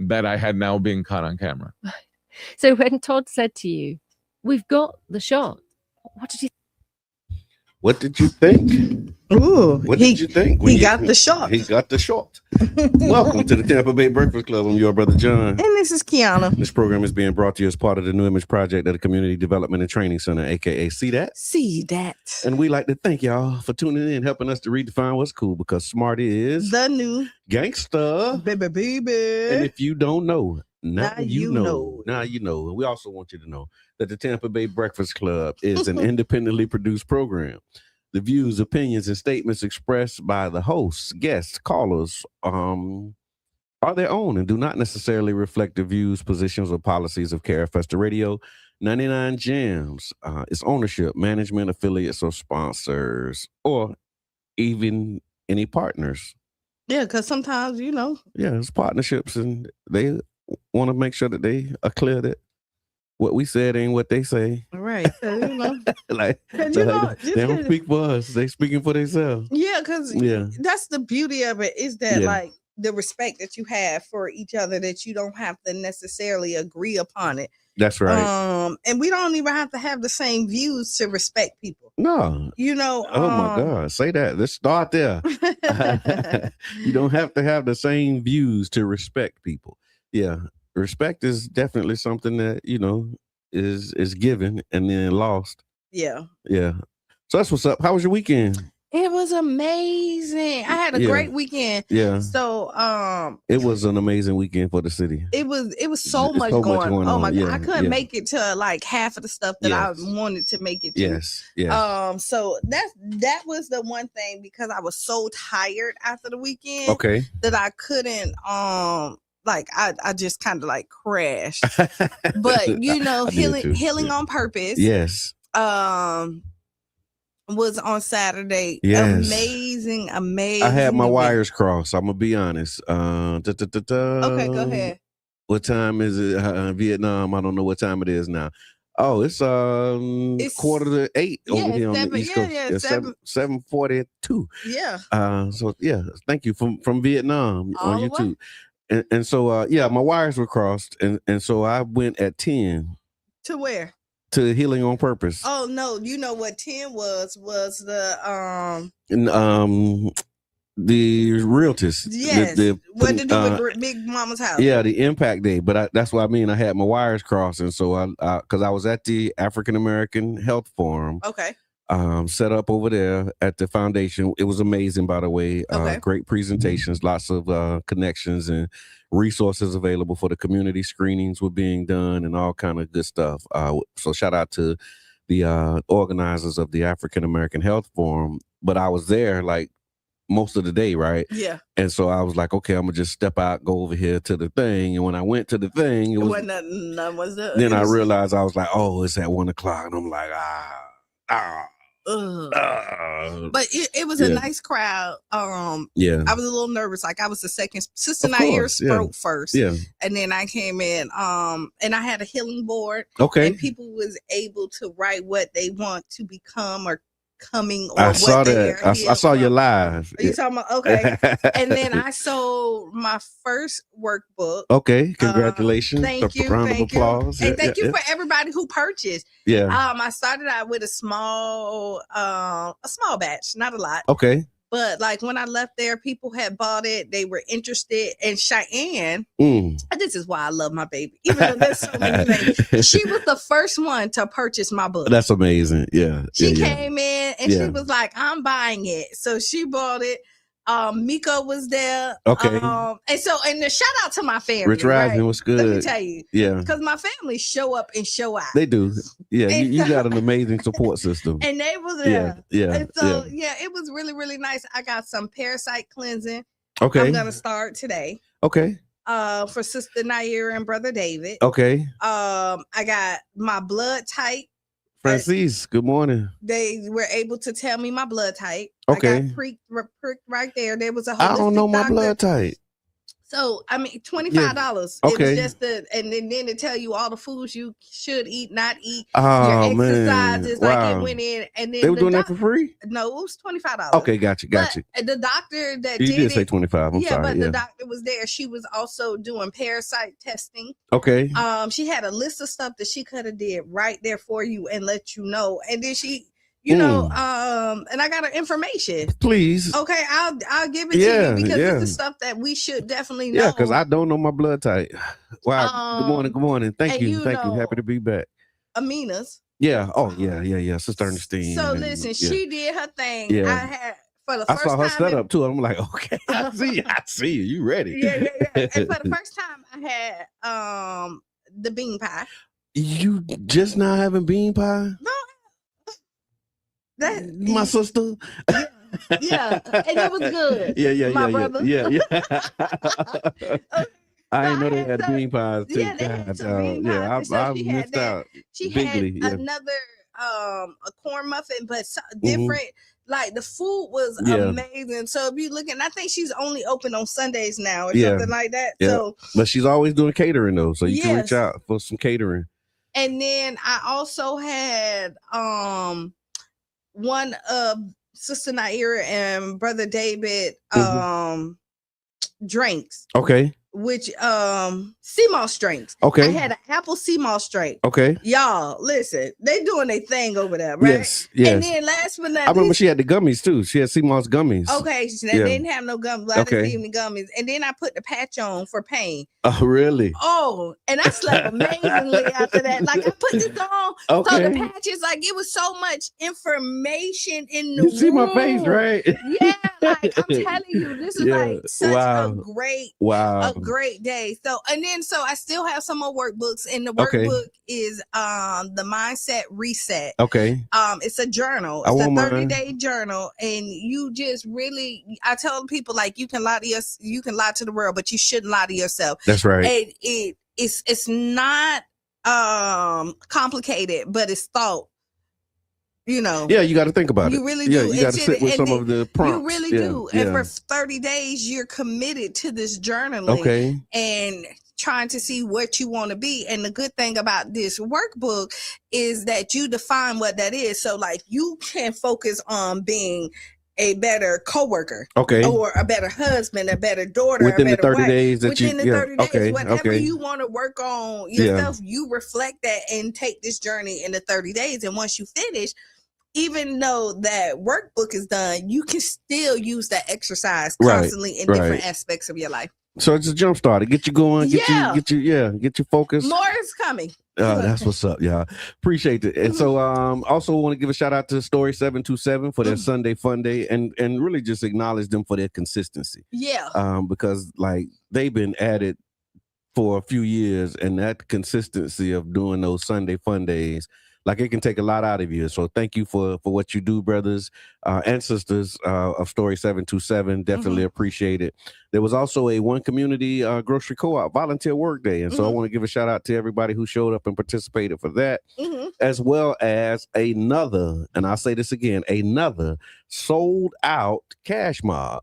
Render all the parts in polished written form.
that I had now been caught on camera. So when Todd said to you, "We've got the shot," what did you? What did you think? Ooh, What did you think? He got the shot. He got the shot. Welcome to the Tampa Bay Breakfast Club. I'm your brother John. And this is Qiana. This program is being brought to you as part of the New Image Project at the Community Development and Training Center, aka See That. See that. And we like to thank y'all for tuning in, helping us to redefine what's cool, because smart is the new gangster. Baby. And if you don't know, now you know. know. Now you know. And we also want you to know that the Tampa Bay Breakfast Club is an independently produced program. The views, opinions, and statements expressed by the hosts, guests, callers are their own and do not necessarily reflect the views, positions, or policies of KRFester Radio, 99 Jams, its ownership, management, affiliates, or sponsors, or even any partners. Yeah, because sometimes, Yeah, it's partnerships, and they want to make sure that they are clear that what we said ain't what they say. Right. So, they don't speak for us. They speaking for themselves. Yeah, because that's the beauty of it, is that like the respect that you have for each other, that you don't have to necessarily agree upon it. That's right. And we don't even have to have the same views to respect people. No. Oh my God. Say that. Let's start there. You don't have to have the same views to respect people. Yeah. Respect is definitely something that, is given and then lost. Yeah. Yeah. So that's what's up. How was your weekend? It was amazing. I had a great weekend. Yeah. So it was an amazing weekend for the city. It was so much going on. Oh my God. I couldn't make it to like half of the stuff that I wanted to make it to. Yes. So that was the one thing, because I was so tired after the weekend. Okay. That I couldn't I just kind of like crashed. But healing on purpose. Yes. Was on Saturday. Yes. Amazing. I had my wires crossed. I'm gonna be honest. Okay, go ahead. What time is it? Vietnam. I don't know what time it is now. Oh, it's 7:45 over here on the East Coast. Yeah, 7:42. Yeah. So thank you from Vietnam all on YouTube. And so my wires were crossed, and so I went at 10. To where? To Healing on Purpose. Oh no, you know what 10 was the realtors. Yes. What to do with Big Mama's house? Yeah, the impact day. But that's what I mean. I had my wires crossed, and so because I was at the African American Health Forum. Okay. Set up over there at the foundation. It was amazing, by the way. Great presentations, lots of connections and resources available for the community. Screenings were being done and all kind of good stuff. So shout out to the organizers of the African American Health Forum. But I was there like most of the day, right? Yeah. And so I was like, okay, I'm gonna just step out, go over here to the thing. And when I went to the thing, it was none was there. Then I realized I was like, oh, it's at 1:00, and I'm like, But it was a nice crowd. I was a little nervous. Like I was the second. Sister Nair spoke first. Yeah. And then I came in. And I had a healing board. Okay. And people was able to write what they want to become or coming. Or I saw that. I saw you live. Are you talking about? Okay. And then I sold my first workbook. Okay. Congratulations. Thank you. Round of applause. And thank you for everybody who purchased. Yeah. I started out with a small batch, not a lot. Okay. But like when I left there, people had bought it. They were interested. And Cheyenne, this is why I love my baby. Even though there's so many things. She was the first one to purchase my book. That's amazing. Yeah. She came in and she was like, I'm buying it. So she bought it. Miko was there. Okay. And the shout out to my family. Rich Rising was good. Let me tell you. Yeah. Because my family show up and show out. They do. Yeah. You got an amazing support system. And they was there. Yeah. And so it was really, really nice. I got some parasite cleansing. Okay. I'm gonna start today. Okay. For Sister Nair and Brother David. Okay. I got my blood type. Francis, good morning. They were able to tell me my blood type. Okay. I got pricked right there. There was a holistic I don't know my doctor. blood type. So I mean, $25. Okay. It was just and then to tell you all the foods you should eat, not eat, Oh, your exercises. man. Like it Wow. went in, and then They were doing that for free? No, it was $25. Okay, got you. But the doctor that You did did say it, 25. I'm sorry. but the doctor was there. She was also doing parasite testing. Okay. She had a list of stuff that she could have did right there for you and let you know. And then she, you know, and I got her information. Please. Okay, I'll give it to you because this is stuff that we should definitely know. Yeah, because I don't know my blood type. Wow. Good morning. Thank you. Happy to be back. Amina's. Yeah. Oh, yeah. Sister Ernestine. So listen, she did her thing. Yeah. I had for the first I saw her time setup too. I'm like, okay, I see you. You ready? Yeah. And for the first time, I had the bean pie. You just now having bean pie? No. That my sister. Yeah, and it was good. My brother. Yeah. I didn't know they had bean pies too. Yeah, they had some bean pies. I missed out. She bigly, had another a corn muffin, but different. Like the food was amazing. So if you looking, I think she's only open on Sundays now or something like that. Yeah. So, but she's always doing catering though, so you can reach out for some catering. And then I also had one of Sister Naira and Brother David drinks. Okay. Which sea moss drinks. Okay. I had an apple sea moss drink. Okay. Y'all, listen, they doing their thing over there, right? Yes. And then last but not least, I remember she had the gummies too. She had sea moss gummies. Okay, they didn't have no gummies. I didn't see any gummies. And then I put the patch on for pain. Oh, really? Oh, and I slept amazingly after that. Like I put this on. Okay. So the patches, like it was so much information in the room. You see my face, right? Yeah, like I'm telling you, this is like such a great day. So I still have some more workbooks, and the workbook is the mindset reset. Okay. It's a journal. It's a 30-day journal, and you just really, I tell people like you can lie to the world, but you shouldn't lie to yourself. That's right. And it's not complicated, but it's thought. You know, you got to think about it. You really do. Yeah, you got to sit with some of the prompts. You really do. And for 30 days, you're committed to this journaling. Okay. And trying to see what you want to be. And the good thing about this workbook is that you define what that is. So, like, you can focus on being a better coworker, or a better husband, a better daughter, within a better the 30 wife. days that within the 30 days, whatever you want to work on yourself, you reflect that and take this journey in the 30 days. And once you finish, even though that workbook is done, you can still use that exercise constantly in different aspects of your life. So it's a jump starter. Get you going. Get you focused. More is coming. That's what's up, y'all. Appreciate it. And so also want to give a shout out to Story 727 for their Sunday Fun Day and really just acknowledge them for their consistency. Yeah. Because like they've been at it for a few years, and that consistency of doing those Sunday Fun Days, like it can take a lot out of you. So thank you for what you do, brothers and sisters of Story 727. Definitely appreciate it. There was also a One Community Grocery Co-op volunteer work day. And so I want to give a shout out to everybody who showed up and participated for that, as well as another, and I'll say this again, another sold out cash mob.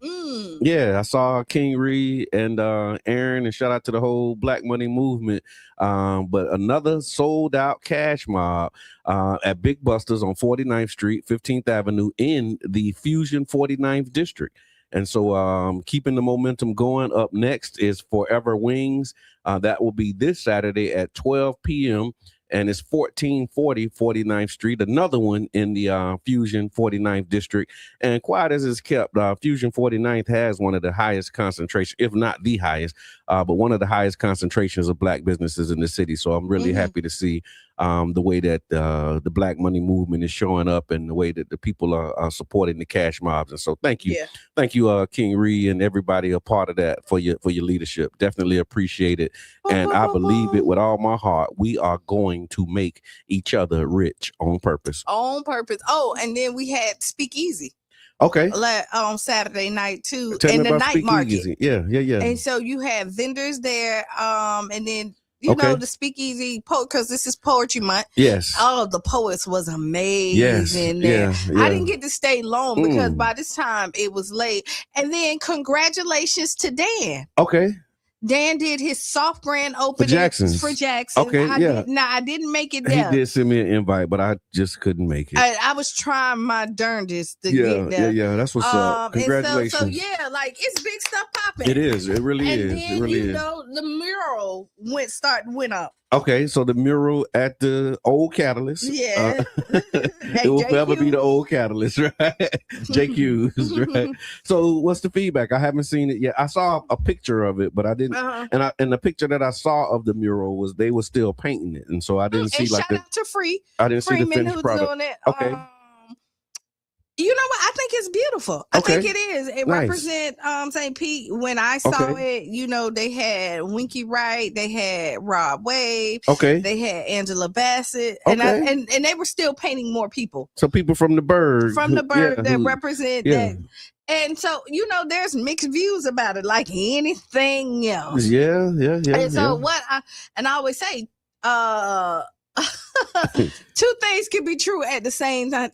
Yeah, I saw King Reed and Aaron, and shout out to the whole Black Money movement. But another sold out cash mob at Big Buster's on 49th Street, 15th Avenue in the Fusion 49th District. And so keeping the momentum going, up next is Forever Wings. That will be this Saturday at 12 p.m. And it's 1440 49th Street, another one in the Fusion 49th District. And quiet as it's kept, Fusion 49th has one of the highest concentration, if not the highest, but one of the highest concentrations of Black businesses in the city. So I'm really happy to see the way that the Black Money movement is showing up and the way that the people are supporting the cash mobs. And so thank you. Thank you, King Reed, and everybody a part of that for your leadership. Definitely appreciate it. And I believe it with all my heart. We are going to make each other rich on purpose. On purpose. Oh, and then we had Speakeasy. Okay. On Saturday night too. Tell and me the about night market. Yeah. And so you have vendors there. And then you know the Speakeasy because this is Poetry Month. Yes. All of the poets was amazing there. I didn't get to stay long because by this time it was late. And then congratulations to Dan. Okay. Dan did his soft grand opening for Jackson. Okay, I didn't make it there. He did send me an invite, but I just couldn't make it. I was trying my darndest to get there. Yeah. That's what's up. Congratulations. So yeah, like it's big stuff popping. It is. It really is. And then, it really you know, the mural went up. Okay, so the mural at the old Catalyst. Yeah. It will forever be the old Catalyst, right? JQ's, right? So what's the feedback? I haven't seen it yet. I saw a picture of it, but I didn't. And the picture that I saw of the mural was they were still painting it, and so I didn't see like shout out to I didn't see the finished product. Doing it. Okay. You know what? I think it's beautiful. I think it is. It represents St. Pete. When I saw it, you know, they had Winky Wright, they had Rob Wave, they had Angela Bassett, and they were still painting more people. So people from the Burg. That represent that. And so, you know, there's mixed views about it, like anything else. Yeah. And so I always say, two things can be true at the same time,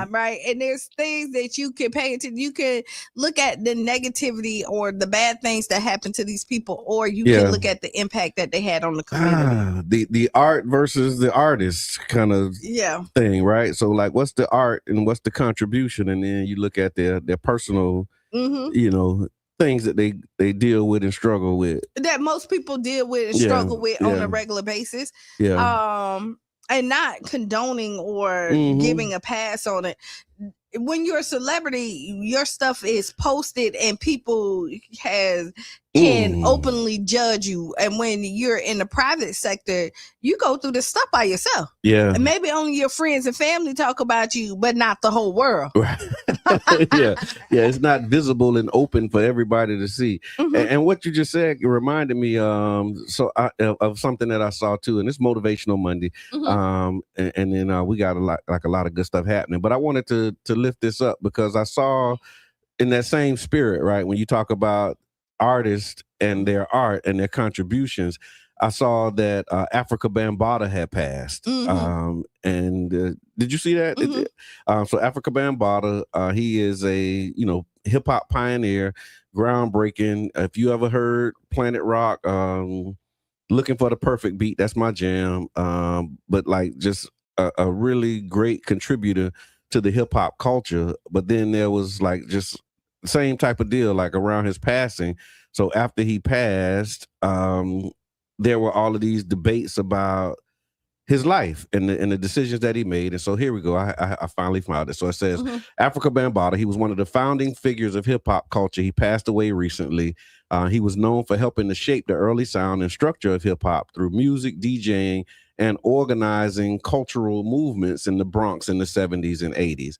right? And there's things that you can pay attention. You can look at the negativity or the bad things that happen to these people, or you can look at the impact that they had on the community. The art versus the artist kind of thing, right? So like, what's the art and what's the contribution, and then you look at their personal, you know, things that they deal with and struggle with, that most people deal with and struggle with on a regular basis. And not condoning or giving a pass on it. When you're a celebrity, your stuff is posted and people can openly judge you. And when you're in the private sector, you go through this stuff by yourself. Yeah. And maybe only your friends and family talk about you, but not the whole world. Yeah. It's not visible and open for everybody to see. And what you just said reminded me of something that I saw too, and it's Motivational Monday. And then we got a lot of good stuff happening. But I wanted to lift this up because I saw in that same spirit, right, when you talk about artists and their art and their contributions, I saw that Africa Bambaataa had passed. And did you see that? So Africa Bambaataa, he is a hip hop pioneer, groundbreaking. If you ever heard Planet Rock, Looking for the Perfect Beat, that's my jam. But like just a really great contributor to the hip hop culture. But then there was like just the same type of deal, like around his passing. So after he passed, there were all of these debates about his life and the decisions that he made. And so here we go. I finally found it. So it says, Africa Bambaataa, he was one of the founding figures of hip hop culture. He passed away recently. He was known for helping to shape the early sound and structure of hip hop through music, DJing, and organizing cultural movements in the Bronx in the 70s and 80s.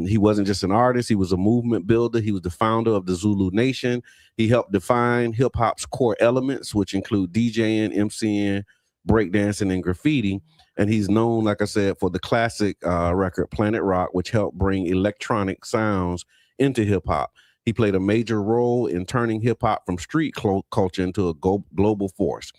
He wasn't just an artist. He was a movement builder. He was the founder of the Zulu Nation. He helped define hip hop's core elements, which include DJing, MCing, breakdancing, and graffiti. And he's known, like I said, for the classic record Planet Rock, which helped bring electronic sounds into hip hop. He played a major role in turning hip hop from street culture into a global force.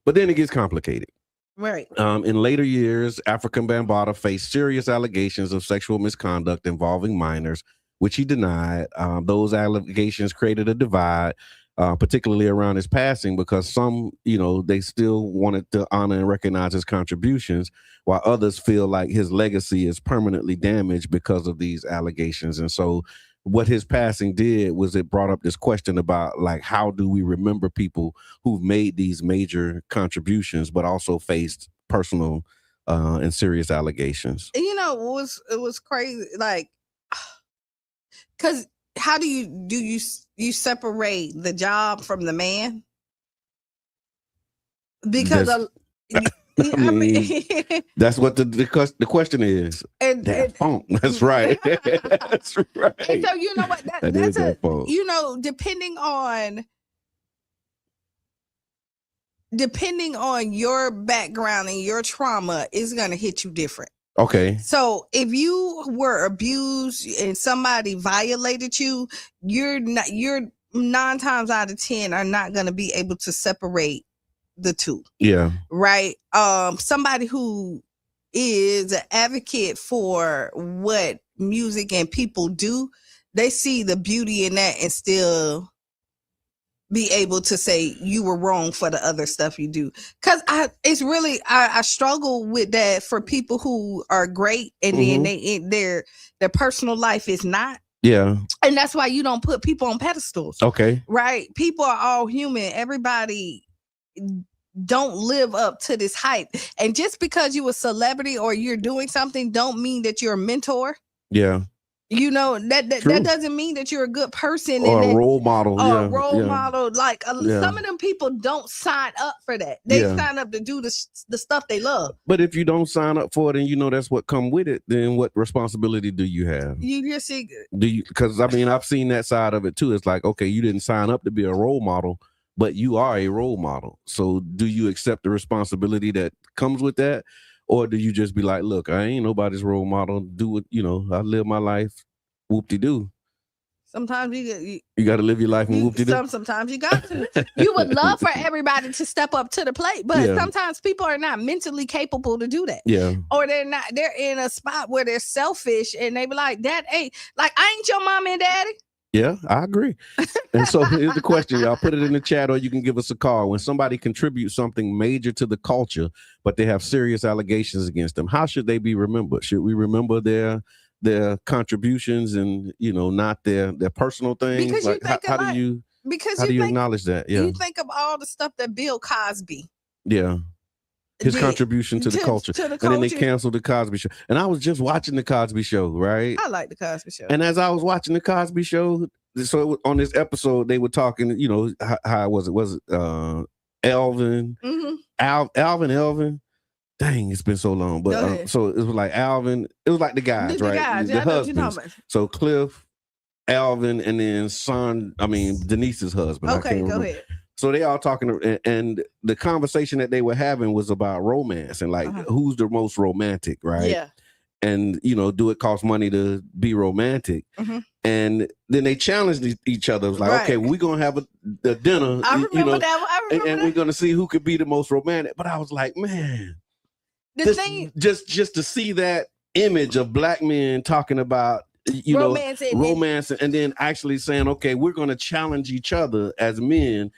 But then it gets complicated. Right. In later years, African Bambaataa faced serious allegations of sexual misconduct involving minors, which he denied. Those allegations created a divide, particularly around his passing, because some, they still wanted to honor and recognize his contributions, while others feel like his legacy is permanently damaged because of these allegations. And so what his passing did was it brought up this question about, like, how do we remember people who've made these major contributions but also faced personal and serious allegations? It was crazy, like, because how do you separate the job from the man? Because I mean, that's what the question is. That's right. That's right. And so you know what? That's depending on your background and your trauma is going to hit you different. Okay. So if you were abused and somebody violated you, you're 9 times out of 10 are not going to be able to separate the two. Yeah. Right. Somebody who is an advocate for what music and people do, they see the beauty in that and still be able to say you were wrong for the other stuff you do. Cause I struggle with that for people who are great and then their personal life is not. Yeah. And that's why you don't put people on pedestals. Okay. Right. People are all human. Everybody don't live up to this hype. And just because you're a celebrity or you're doing something don't mean that you're a mentor. Yeah. You know, that doesn't mean that you're a good person or and a role model. Or a role model. Like some of them people don't sign up for that. They sign up to do the stuff they love. But if you don't sign up for it and you know that's what come with it, then what responsibility do you have? You just see, because I mean I've seen that side of it too. It's like, okay, you didn't sign up to be a role model, but you are a role model. So do you accept the responsibility that comes with that? Or do you just be like, look, I ain't nobody's role model. Do what, I live my life. Whoop-de-doo. Sometimes you got to live your life and whoop-de-doo. Sometimes you got to. You would love for everybody to step up to the plate, but sometimes people are not mentally capable to do that. Yeah. Or they're in a spot where they're selfish and they be like, Dad, ain't like I ain't your mom and daddy. Yeah, I agree. And so here's the question, y'all. Put it in the chat or you can give us a call. When somebody contributes something major to the culture, but they have serious allegations against them, how should they be remembered? Should we remember their contributions and, not their personal things? Because like, how do you acknowledge that? Yeah. You think of all the stuff that Bill Cosby. Yeah. His contribution to the culture. And then they canceled the Cosby Show. And I was just watching the Cosby Show, right? I like the Cosby Show. And as I was watching the Cosby Show, so on this episode, they were talking, how was it? Was it Alvin? Mm-hmm. Alvin? Dang, it's been so long. But so it was like Alvin. It was like the guys, right? The husbands. So Cliff, Alvin, and then Denise's husband. Okay, go ahead. So they all talking, and the conversation that they were having was about romance and like who's the most romantic, right? Yeah. And do it cost money to be romantic? Mm-hmm. And then they challenged each other. It was like, okay, we're gonna have a dinner. I remember that. And we're gonna see who could be the most romantic. But I was like, man, just to see that image of black men talking about romance, and then actually saying, okay, we're gonna challenge each other as men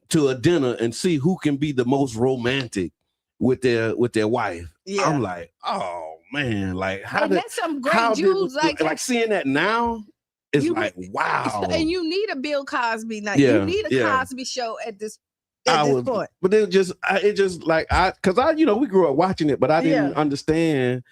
to a dinner and see who can be the most romantic with their wife. Yeah. I'm like, oh man, like that's some great Jews like seeing that now is like, wow. And you need a Bill Cosby night. You need a Cosby Show at this point. But it just like because we grew up watching it, but I didn't understand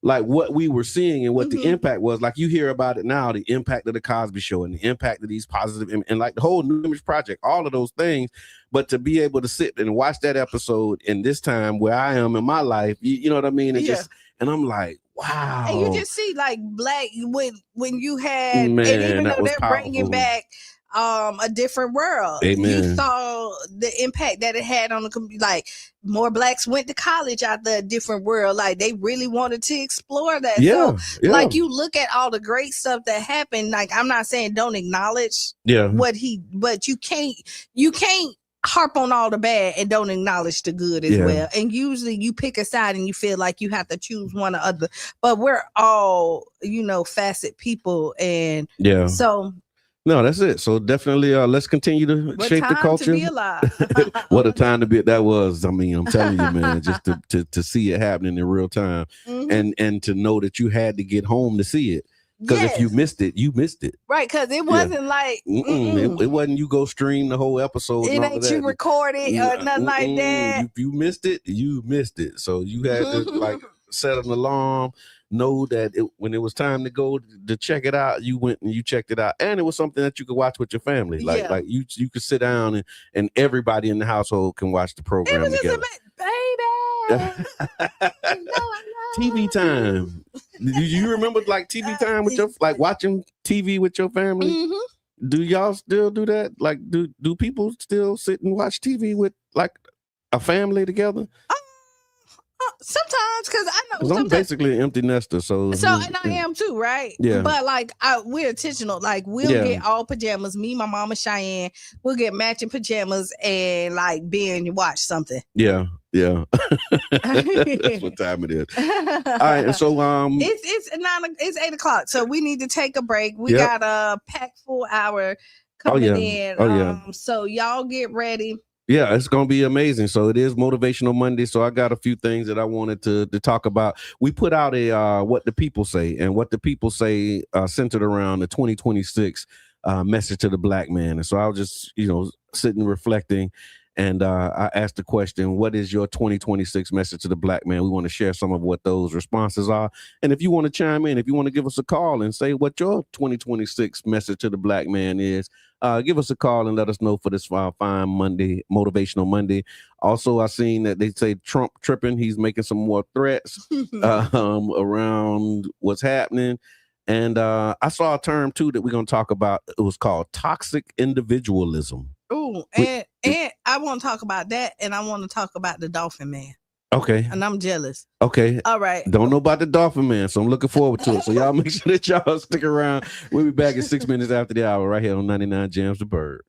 like what we were seeing and what the impact was. Like you hear about it now, the impact of the Cosby Show and the impact of these positive and like the whole New Image Project, all of those things. But to be able to sit and watch that episode in this time where I am in my life, you know what I mean? And I'm like, wow. And you just see like black when you had, and even though they're bringing back a different world. Amen. You saw the impact that it had on the like more blacks went to college out there, a different world. Like they really wanted to explore that. Like you look at all the great stuff that happened. Like I'm not saying don't acknowledge but you can't harp on all the bad and don't acknowledge the good as well. And usually you pick a side and you feel like you have to choose one or other. But we're all, facet people, and so. No, that's it. So definitely, let's continue to shape the culture. To be alive. What a time to be! That was. I mean, I'm telling you, man, just to see it happening in real time, and to know that you had to get home to see it. Because if you missed it, you missed it. Right, because it wasn't like it wasn't you go stream the whole episode. It ain't you record it or nothing like that. If you missed it, you missed it. So you had to like set an alarm. Know that when it was time to go to check it out, you went and you checked it out, and it was something that you could watch with your family. Like you could sit down and everybody in the household can watch the program together. Baby, TV time. Do you remember like TV time with your watching TV with your family? Mm-hmm. Do y'all still do that? Like, do people still sit and watch TV with like a family together? Sometimes, because I know I'm basically an empty nester, so and I am too, right? Yeah. But like we're intentional. Like we'll get all pajamas. Me, my mama Cheyenne, we'll get matching pajamas and like binge watch something. Yeah. That's what time it is. All right, and so it's 8:00, so we need to take a break. We got a packed full hour coming in. So y'all get ready. Yeah, it's going to be amazing. So it is Motivational Monday. So I got a few things that I wanted to talk about. We put out a What the People Say, and What the People Say centered around the 2026 message to the Black man. And so I was just, sitting reflecting, and I asked the question, what is your 2026 message to the Black man? We want to share some of what those responses are. And if you want to chime in, if you want to give us a call and say what your 2026 message to the Black man is, give us a call and let us know for this fine Monday, Motivational Monday. Also, I seen that they say Trump tripping. He's making some more threats around what's happening. And I saw a term, too, that we're going to talk about. It was called toxic individualism. Oh, and I want to talk about that, and I want to talk about the Dolphin Man. Okay. And I'm jealous. Okay. All right. Don't know about the Dolphin Man, so I'm looking forward to it. So y'all make sure that y'all stick around. We'll be back in 6 minutes after the hour right here on 99 Jams the Bird.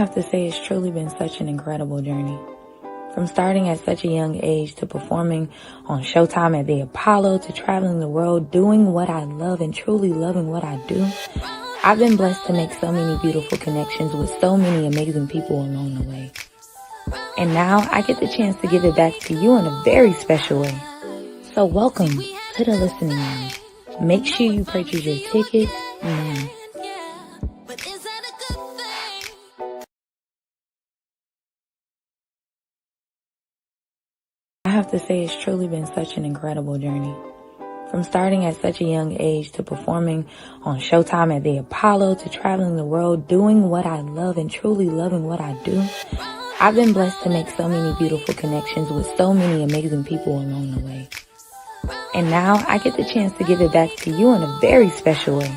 have to say it's truly been such an incredible journey. From starting at such a young age to performing on Showtime at the Apollo to traveling the world, doing what I love and truly loving what I do, I've been blessed to make so many beautiful connections with so many amazing people along the way. And now I get the chance to give it back to you in a very special way. So welcome to the listening lounge. Make sure you purchase your tickets now. I have to say it's truly been such an incredible journey. From starting at such a young age to performing on Showtime at the Apollo to traveling the world, doing what I love and truly loving what I do, I've been blessed to make so many beautiful connections with so many amazing people along the way. And now I get the chance to give it back to you in a very special way.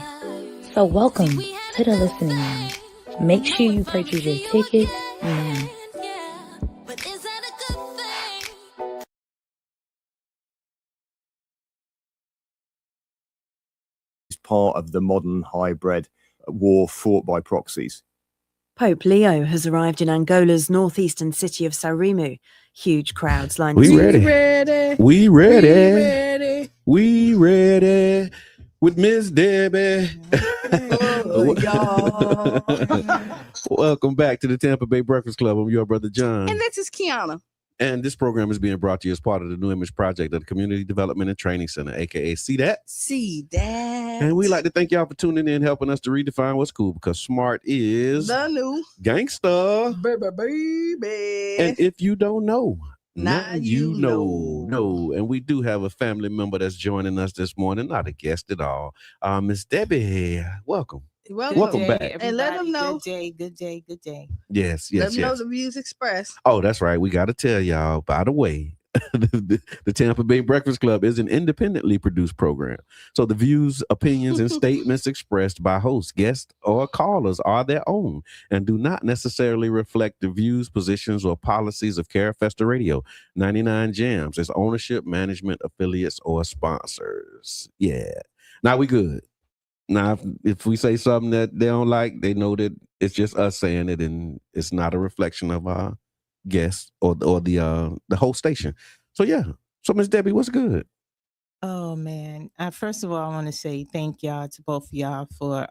So welcome to the listening lounge. Make sure you purchase your tickets now. Part of the modern hybrid war fought by proxies. Pope Leo has arrived in Angola's northeastern city of Sarimu. Huge crowds lined We the ready. We ready. We ready. We ready with Miss Debbie. Welcome back to the Tampa Bay Breakfast Club. I'm your brother John. And this is Qiana. And this program is being brought to you as part of the New Image Project of the Community Development and Training Center, aka See That. See that. And we like to thank y'all for tuning in, helping us to redefine what's cool, because smart is the new gangsta. baby. And if you don't know, now you know. No, and we do have a family member that's joining us this morning, not a guest at all. Miss Debbie, welcome. Welcome back. And let them know. Good day. Yes. Let them know the views expressed. Oh, that's right. We got to tell y'all, by the way, the Tampa Bay Breakfast Club is an independently produced program. So the views, opinions, and statements expressed by hosts, guests, or callers are their own and do not necessarily reflect the views, positions, or policies of Carafesta Radio, 99 Jams, its ownership, management, affiliates, or sponsors. Yeah. Now we good. Now, if we say something that they don't like, they know that it's just us saying it, and it's not a reflection of our guests or the whole station. So yeah. So Miss Debbie, what's good? Oh man! First of all, I want to say thank y'all to both of y'all for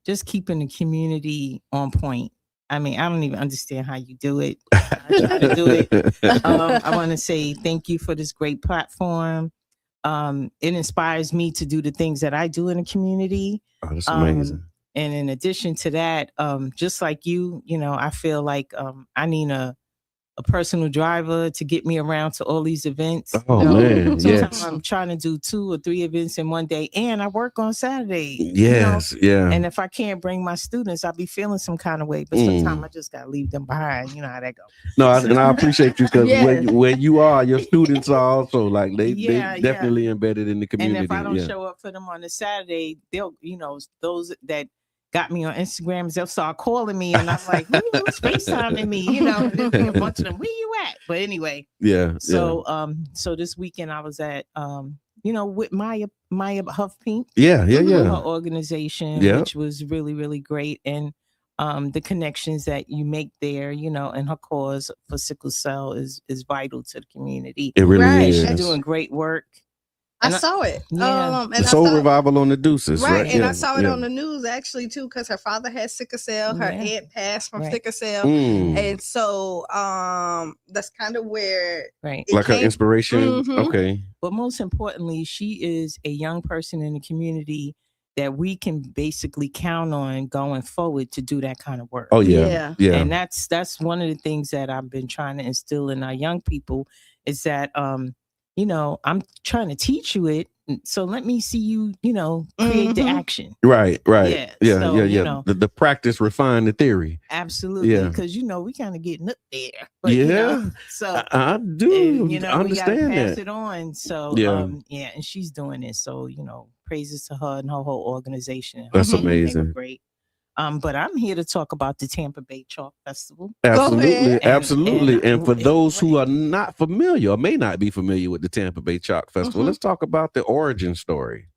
just keeping the community on point. I mean, I don't even understand how you do it. I try to do it. I want to say thank you for this great platform. It inspires me to do the things that I do in the community. Oh, that's amazing. And in addition to that, just like you know, I feel like I need a personal driver to get me around to all these events. Oh, man. Sometimes Yes. I'm trying to do 2 or 3 events in one day, and I work on Saturday. Yes. Yeah. And if I can't bring my students, I'll be feeling some kind of way. But sometimes I just gotta leave them behind. You know how that goes. No, and I appreciate you, because Yes. where you are, your students are also like they definitely embedded in the community. And if I don't show up for them on the Saturday, they'll, you know, those that got me on Instagram, they'll start calling me, and I'm like, who's FaceTiming me? You know, there'll be a bunch of them. Where you at? But anyway, so so this weekend I was at you know, with Maya Huff Pink, her organization, which was really, really great, and the connections that you make there, you know, and her cause for sickle cell is vital to the community. It really is. She's doing great work. I saw it. Yeah. And the Soul Revival on the Deuces, right? And I saw it on the news actually too, because her father had sickle cell. Her aunt passed from sickle cell, and so that's kind of where like her inspiration. Okay, but most importantly, she is a young person in the community that we can basically count on going forward to do that kind of work. Oh yeah. And that's one of the things that I've been trying to instill in our young people is that you know, I'm trying to teach you it, so let me see you, you know, create the action. Right. Yeah. You know, the practice refine the theory. Absolutely, because you know we kind of getting up there. But, yeah, you know, so I do. You know, understand we gotta pass that. it on. So and she's doing it. So you know, praises to her and her whole organization. That's They were amazing. great. But I'm here to talk about the Tampa Bay Chalk Festival. Absolutely. And for those who are not familiar or may not be familiar with the Tampa Bay Chalk Festival, let's talk about the origin story.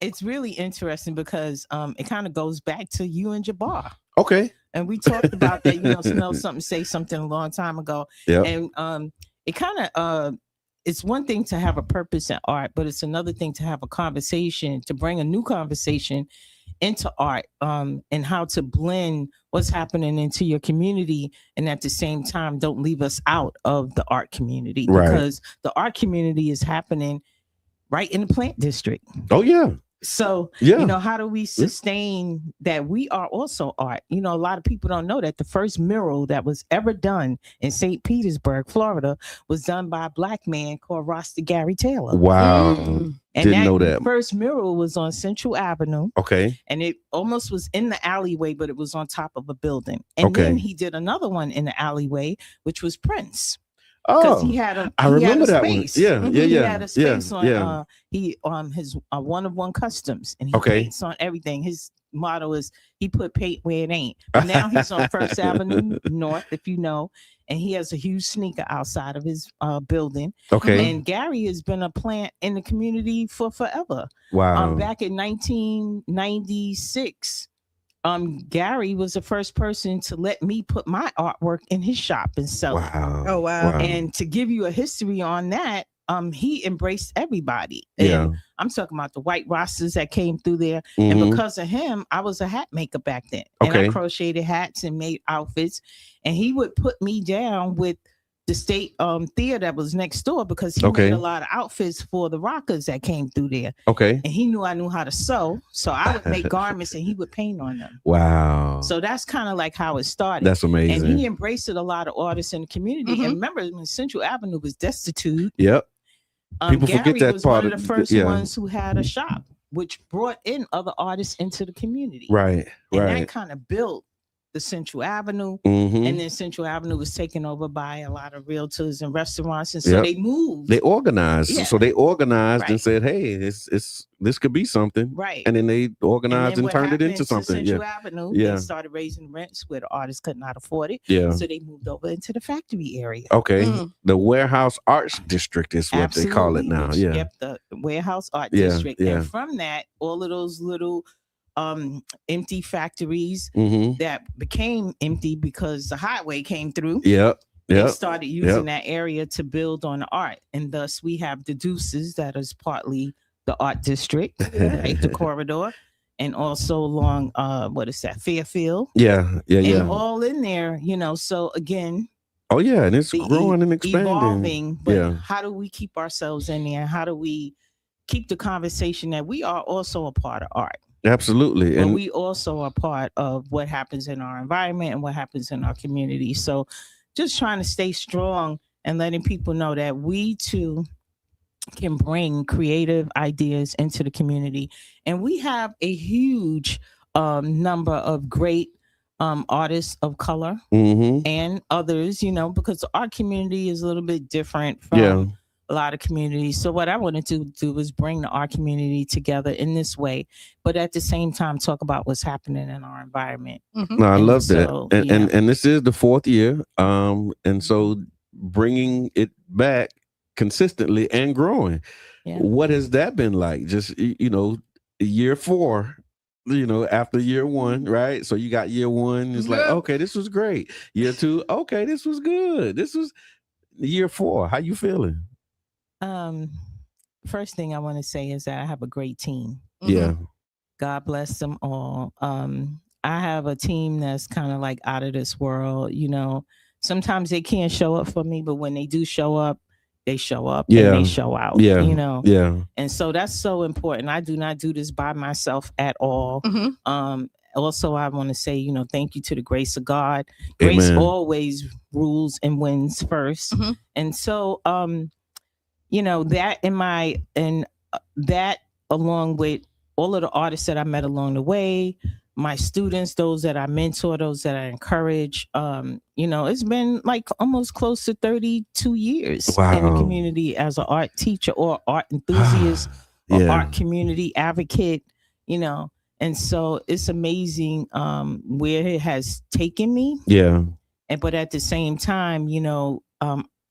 It's really interesting because it kind of goes back to you and Jabbar. Okay. And we talked about that, smell something, say something a long time ago. Yep. And it kind of it's one thing to have a purpose in art, but it's another thing to have a conversation, to bring a new conversation into art, and how to blend what's happening into your community, and at the same time don't leave us out of the art community, because the art community is happening right in the plant district. Oh yeah. So, how do we sustain that we are also art? A lot of people don't know that the first mural that was ever done in St. Petersburg, Florida, was done by a Black man called Rasta Gary Taylor. Wow. And Didn't know that. First mural was on Central Avenue. Okay. And it almost was in the alleyway, but it was on top of a building. And then he did another one in the alleyway, which was Prince. Because he had a, I remember that space. one. Yeah. He had a space on his one of one customs, and he paints on everything. His motto is he put paint where it ain't. But now he's on First Avenue North, if you know, and he has a huge sneaker outside of his building. Okay. And Gary has been a plant in the community for forever. Wow. Back in 1996. Gary was the first person to let me put my artwork in his shop and sell it. Oh wow. And to give you a history on that, he embraced everybody. And I'm talking about the white rosters that came through there. And because of him, I was a hat maker back then. And I crocheted hats and made outfits. And he would put me down with the state theater that was next door, because he made a lot of outfits for the rockers that came through there. Okay. And he knew I knew how to sew. So I would make garments and he would paint on them. Wow. So that's kind of like how it started. That's amazing. And he embraced it, a lot of artists in the community. And remember, when Central Avenue was destitute. Yep. People Gary forget that was part one of the first ones who had a shop, which brought in other artists into the community. Right. And that kind of built the Central Avenue, and then Central Avenue was taken over by a lot of realtors and restaurants, and so they moved. They organized, so they organized and said, "Hey, this could be something." Right. And then they organized and turned it into something. Central Avenue, they started raising rents where the artists could not afford it. Yeah. So they moved over into the factory area. Okay. The Warehouse Arts District is what they call it now. Yep, the Warehouse Art District. And from that, all of those little empty factories that became empty because the highway came through. They started using that area to build on the art, and thus we have the Deuces, that is partly the art district, right, the corridor, and also along Fairfield. And all in there, so again. Oh yeah, and it's growing and expanding. Evolving, but how do we keep ourselves in there? How do we keep the conversation that we are also a part of art? Absolutely. And we also are part of what happens in our environment and what happens in our community. So just trying to stay strong and letting people know that we too can bring creative ideas into the community. And we have a huge number of great artists of color and others, because our community is a little bit different from a lot of communities. So what I wanted to do was bring the art community together in this way, but at the same time talk about what's happening in our environment. No, I love that. And this is the 4th year. And so bringing it back consistently and growing. What has that been like? Just, year 4, after year 1, right? So you got year 1, it's like, okay, this was great. Year 2, okay, this was good. This was year 4. How you feeling? First thing I want to say is that I have a great team. Yeah. God bless them all. I have a team that's kind of like out of this world. Sometimes they can't show up for me, but when they do show up, they show up and they show out. And so that's so important. I do not do this by myself at all. Also, I want to say, thank you to the grace of God. Grace always rules and wins first. And so, that along with all of the artists that I met along the way, my students, those that I mentor, those that I encourage, it's been like almost close to 32 years in the community as an art teacher or art enthusiast or art community advocate, and so it's amazing where it has taken me. But at the same time,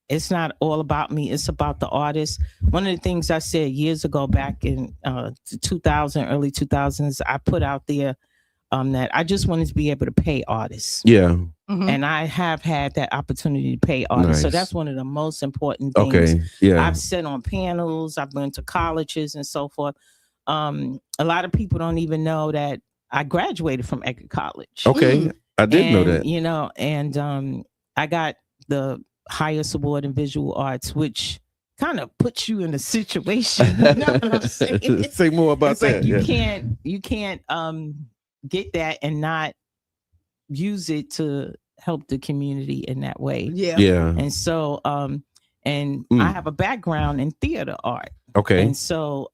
it's not all about me. It's about the artist. One of the things I said years ago, back in 2000, early 2000s, I put out there that I just wanted to be able to pay artists. Yeah. And I have had that opportunity to pay artists. So Nice. that's one of the most important things. Okay. Yeah. I've sat on panels, I've been to colleges and so forth. A lot of people don't even know that I graduated from Eckerd College. Okay. I didn't know that. You know, and I got the highest award in visual arts, which kind of puts you in a situation. You know what I'm saying? Say more about it's that. Like you can't get that and not use it to help the community in that way. Yeah. And so I have a background in theater art. Okay. And so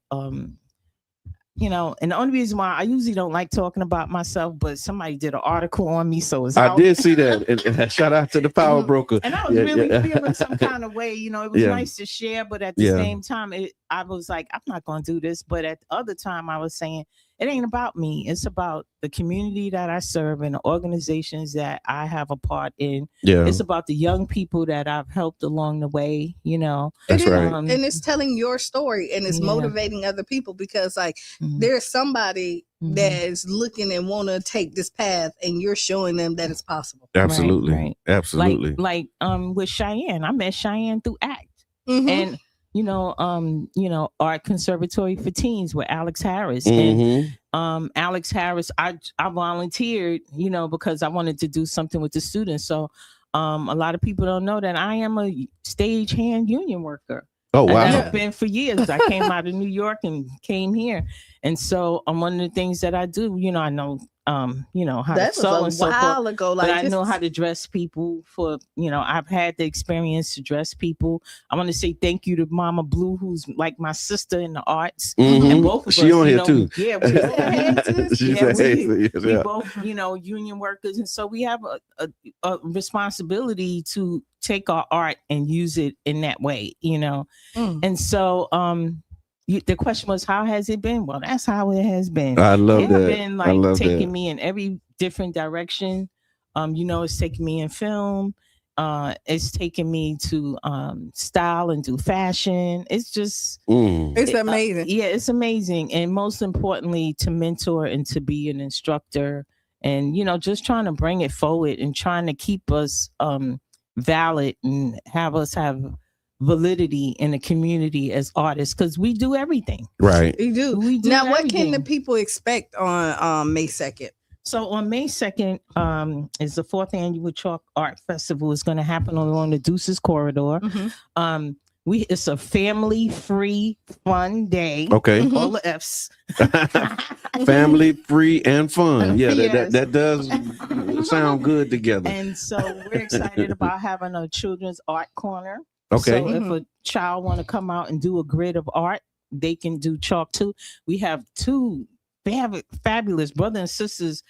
you know, and the only reason why I usually don't like talking about myself, but somebody did an article on me, so it's I did see that. And shout out to the power broker. And I was really feeling some kind of way. You know, it was nice to share, but at the same time, I was like, I'm not going to do this. But at the other time, I was saying, it ain't about me. It's about the community that I serve and the organizations that I have a part in. Yeah. It's about the young people that I've helped along the way, you know. That's right. And it's telling your story and it's motivating other people because like there's somebody that's looking and want to take this path and you're showing them that it's possible. Absolutely. Right. Absolutely. Like with Cheyenne. I met Cheyenne through ACT. And you know, Art Conservatory for Teens with Alex Harris. And Alex Harris, I volunteered, you know, because I wanted to do something with the students. So a lot of people don't know that I am a stagehand union worker. Oh, wow. I've been for years. I came out of New York and came here. And so one of the things that I do, you know, I know you know, how that to sew and so forth. Ago, like but I know how to dress people for, you know, I've had the experience to dress people. I want to say thank you to Mama Blue, who's like my sister in the arts. And both of she us, on here know, too. Yeah, we both, you know, union workers. And so we have a responsibility to take our art and use it in that way, you know. And so the question was, how has it been? Well, that's how it has been. I love that. It's been like taking me in every different direction. You know, it's taking me in film. It's taking me to style and do fashion. It's just it's amazing. Yeah, it's amazing. And most importantly, to mentor and to be an instructor and, you know, just trying to bring it forward and trying to keep us valid and have us have validity in the community as artists, because we do everything. Right. We do. Now, everything. What can the people expect on May 2nd? So on May 2nd is the 4th annual Chalk Art Festival. Is going to happen along the Deuces Corridor. It's a family-free, fun day. Okay. All the F's. Family, free, and fun. Yeah, that does sound good together. And so we're excited about having a children's art corner. Okay. So if a child want to come out and do a grid of art, they can do chalk too. We have they have fabulous brothers and sisters.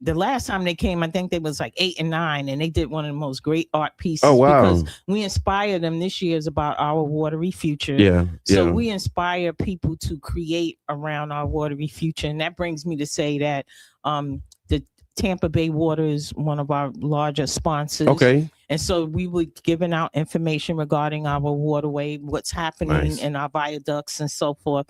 The last time they came, I think they was like 8 and 9, and they did one of the most great art pieces. Oh, wow. Because we inspired them. This year is about our watery future. Yeah. So we inspire people to create around our watery future. And that brings me to say that the Tampa Bay Water is one of our largest sponsors. Okay. And so we were giving out information regarding our waterway, what's happening in our viaducts and so forth.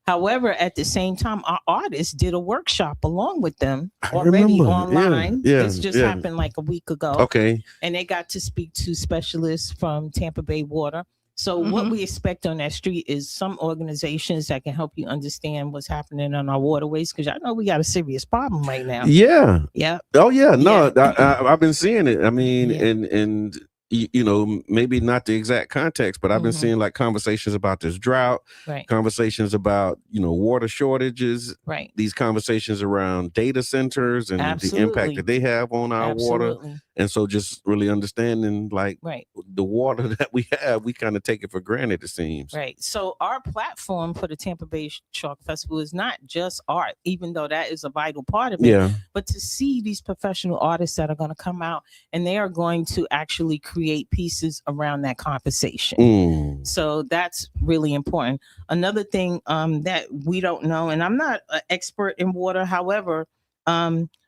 However, at the same time, our artists did a workshop along with them already online. This just happened like a week ago. Okay. And they got to speak to specialists from Tampa Bay Water. So what we expect on that street is some organizations that can help you understand what's happening on our waterways, because I know we got a serious problem right now. Yeah. Yeah. Oh yeah. No, I've been seeing it. I mean, and you know, maybe not the exact context, but I've been seeing like conversations about this drought, conversations about, you know, water shortages, these conversations around data centers and the impact that they have on our water. And so just really understanding like the water that we have, we kind of take it for granted, it seems. Right. So our platform for the Tampa Bay Chalk Festival is not just art, even though that is a vital part of it, but to see these professional artists that are going to come out and they are going to actually create pieces around that conversation. So that's really important. Another thing that we don't know, and I'm not an expert in water, however,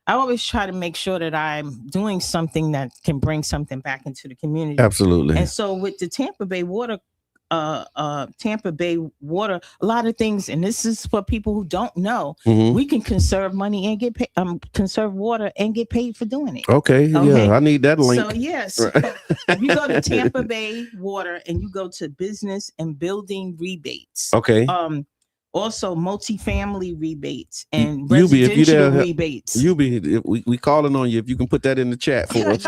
I always try to make sure that I'm doing something that can bring something back into the community. Absolutely. And so with the Tampa Bay Water Tampa Bay water, a lot of things, and this is for people who don't know. Mhm. We can conserve money and get paid, conserve water and get paid for doing it. Okay, yeah, I need that link. So yes, if you go to Tampa Bay Water and you go to business and building rebates, okay, also multifamily rebates and you be if you residential there, rebates. You be we calling on you if you can put that in the chat for us.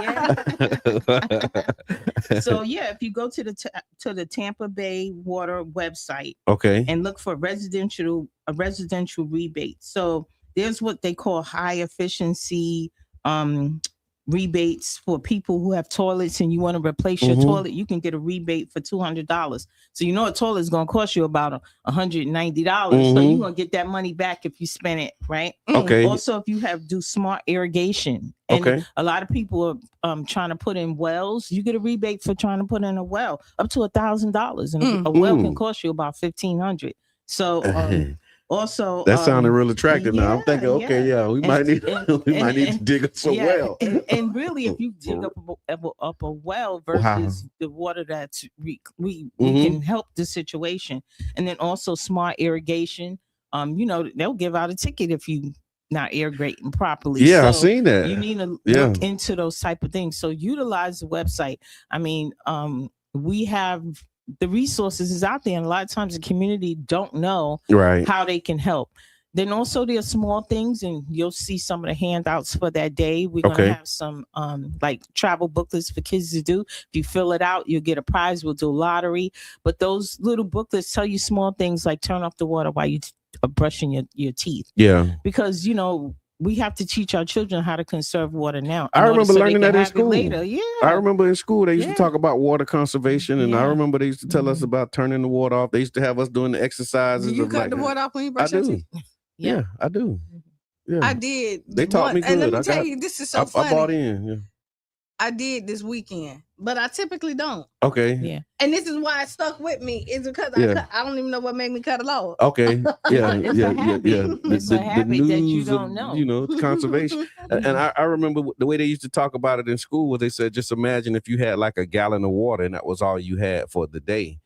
So yeah, if you go to the Tampa Bay Water website, okay, and look for a residential rebate. So there's what they call high efficiency rebates for people who have toilets and you want to replace your toilet. You can get a rebate for $200. So you know a toilet is going to cost you about $190. So you're going to get that money back if you spend it, right? Okay. Also, if you do smart irrigation, and a lot of people are trying to put in wells, you get a rebate for trying to put in a well up to $1,000, and a well can cost you about $1,500. So also, that sounded real attractive. Now I'm thinking, okay, we might need to dig up some well. And really, if you dig up a well versus the water that's we can help the situation. And then also smart irrigation. They'll give out a ticket if you not irrigating properly. Yeah, so I've seen that. You need to look into those type of things. So utilize the website. I mean, we have the resources is out there, and a lot of times the community don't know how they can help. Then also there are small things, and you'll see some of the handouts for that day. We're gonna have some like travel booklets for kids to do. If you fill it out, you'll get a prize. We'll do a lottery. But those little booklets tell you small things like turn off the water while you are brushing your teeth. Yeah. Because we have to teach our children how to conserve water now. I remember learning that in school. Later. Yeah. I remember in school they used to talk about water conservation, and I remember they used to tell us about turning the water off. They used to have us doing the exercises. You cut the water off when you brush your teeth? Yeah, I do. Yeah, I did. They taught me good. And let me tell you, this is so funny. I bought in. Yeah. I did this weekend, but I typically don't. Okay. Yeah. And this is why it stuck with me. Is because I don't even know what made me cut it off. Okay. Yeah. It's a habit that you don't know. Conservation. And I remember the way they used to talk about it in school was they said, just imagine if you had like a gallon of water and that was all you had for the day.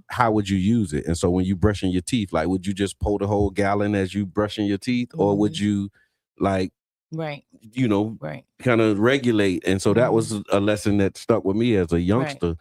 How would you use it? And so when you brushing your teeth, like, would you just pour the whole gallon as you brushing your teeth, or would you like, kind of regulate? And so that was a lesson that stuck with me as a youngster,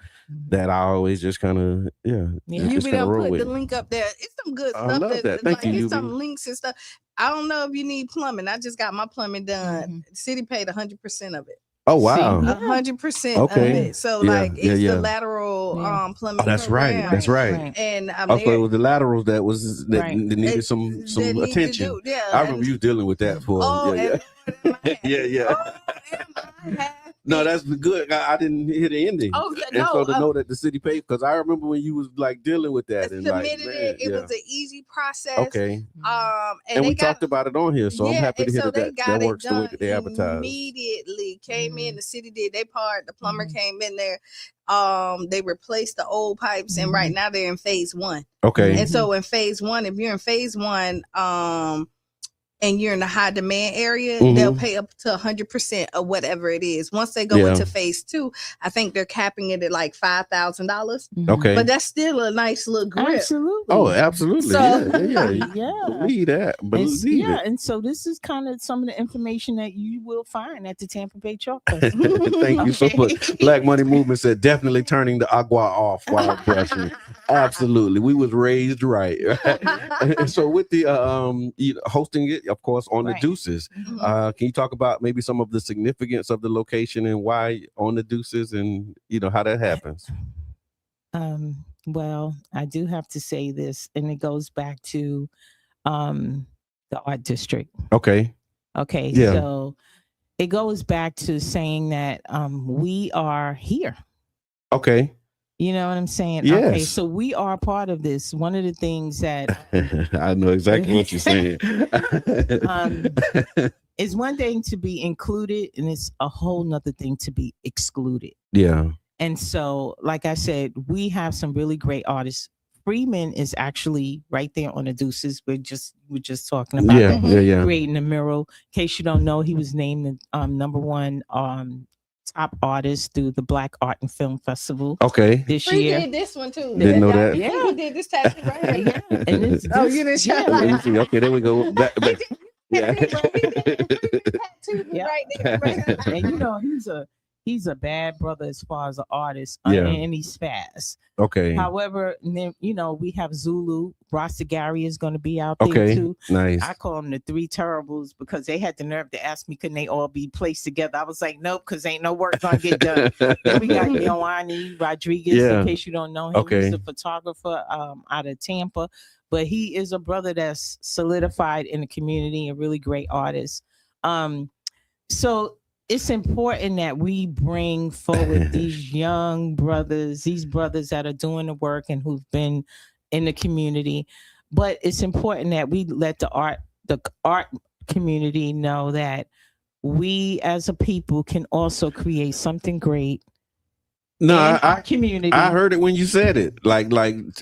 that I always just kind of You be able to put the link up there. It's some good stuff. I love that. Thank you. It's some links and stuff. I don't know if you need plumbing. I just got my plumbing done. The city paid 100% of it. Oh wow, 100% of it. So it's the lateral plumbing. Oh, that's program. right. That's right. And also it was the laterals that needed some attention. I remember you dealing with that for. No, that's good. I didn't hear the ending. So to know that the city paid, because I remember when you was like dealing with that and submitted it. It was an easy process. Okay. And we talked about it on here, so I'm happy to hear that works the way that they advertise. Immediately came in. The city did their part. The plumber came in there. They replaced the old pipes, and right now they're in phase 1. Okay. And so in phase 1, if you're in phase 1, and you're in the high demand area, they'll pay up to 100% of whatever it is. Once they go into phase 2, I think they're capping it at like $5,000. Okay, but that's still a nice little grip. Absolutely. Oh, absolutely. So, Believe that. Believe it. And so this is kind of some of the information that you will find at the Tampa Bay Chalk Fest. Thank you so much. Black Money Movement said definitely turning the agua off while brushing. Absolutely, we was raised right. So with the hosting it, of course, on the Deuces. Can you talk about maybe some of the significance of the location and why on the Deuces, and how that happens? Well, I do have to say this, and it goes back to the art district. Okay. Yeah. So it goes back to saying that we are here. Okay. You know what I'm saying? Yes. Okay, so we are part of this. One of the things that I know exactly what you're saying. It's one thing to be included, and it's a whole nother thing to be excluded. Yeah. And so, like I said, we have some really great artists. Freeman is actually right there on the Deuces. We're just talking about that. Yeah. Creating a mural. In case you don't know, he was named the #1 top artists through the Black Art and Film Festival. Okay. This Free year. did this one too. Didn't know that. Yeah. He did this tattoo right here. Yeah. And it's Oh, you didn't show Let me see. Okay, there we go. Yeah. Yeah. Right there. Right. And you know, he's a bad brother as far as an artist. Yeah. And he's fast. Okay. However, then, you know, we have Zulu. Rasta Gary is going to be out there Okay. too. Nice. I call them the three terribles because they had the nerve to ask me, couldn't they all be placed together? I was like, nope, because ain't no work gonna get done. Then we got Yoani Rodriguez, Yeah. in case you don't know him. Okay. He's a photographer out of Tampa, but he is a brother that's solidified in the community, a really great artist. So it's important that we bring forward these young brothers, these brothers that are doing the work and who've been in the community. But it's important that we let the art community know that we as a people can also create something great. No, our community. I heard it when you said it. Like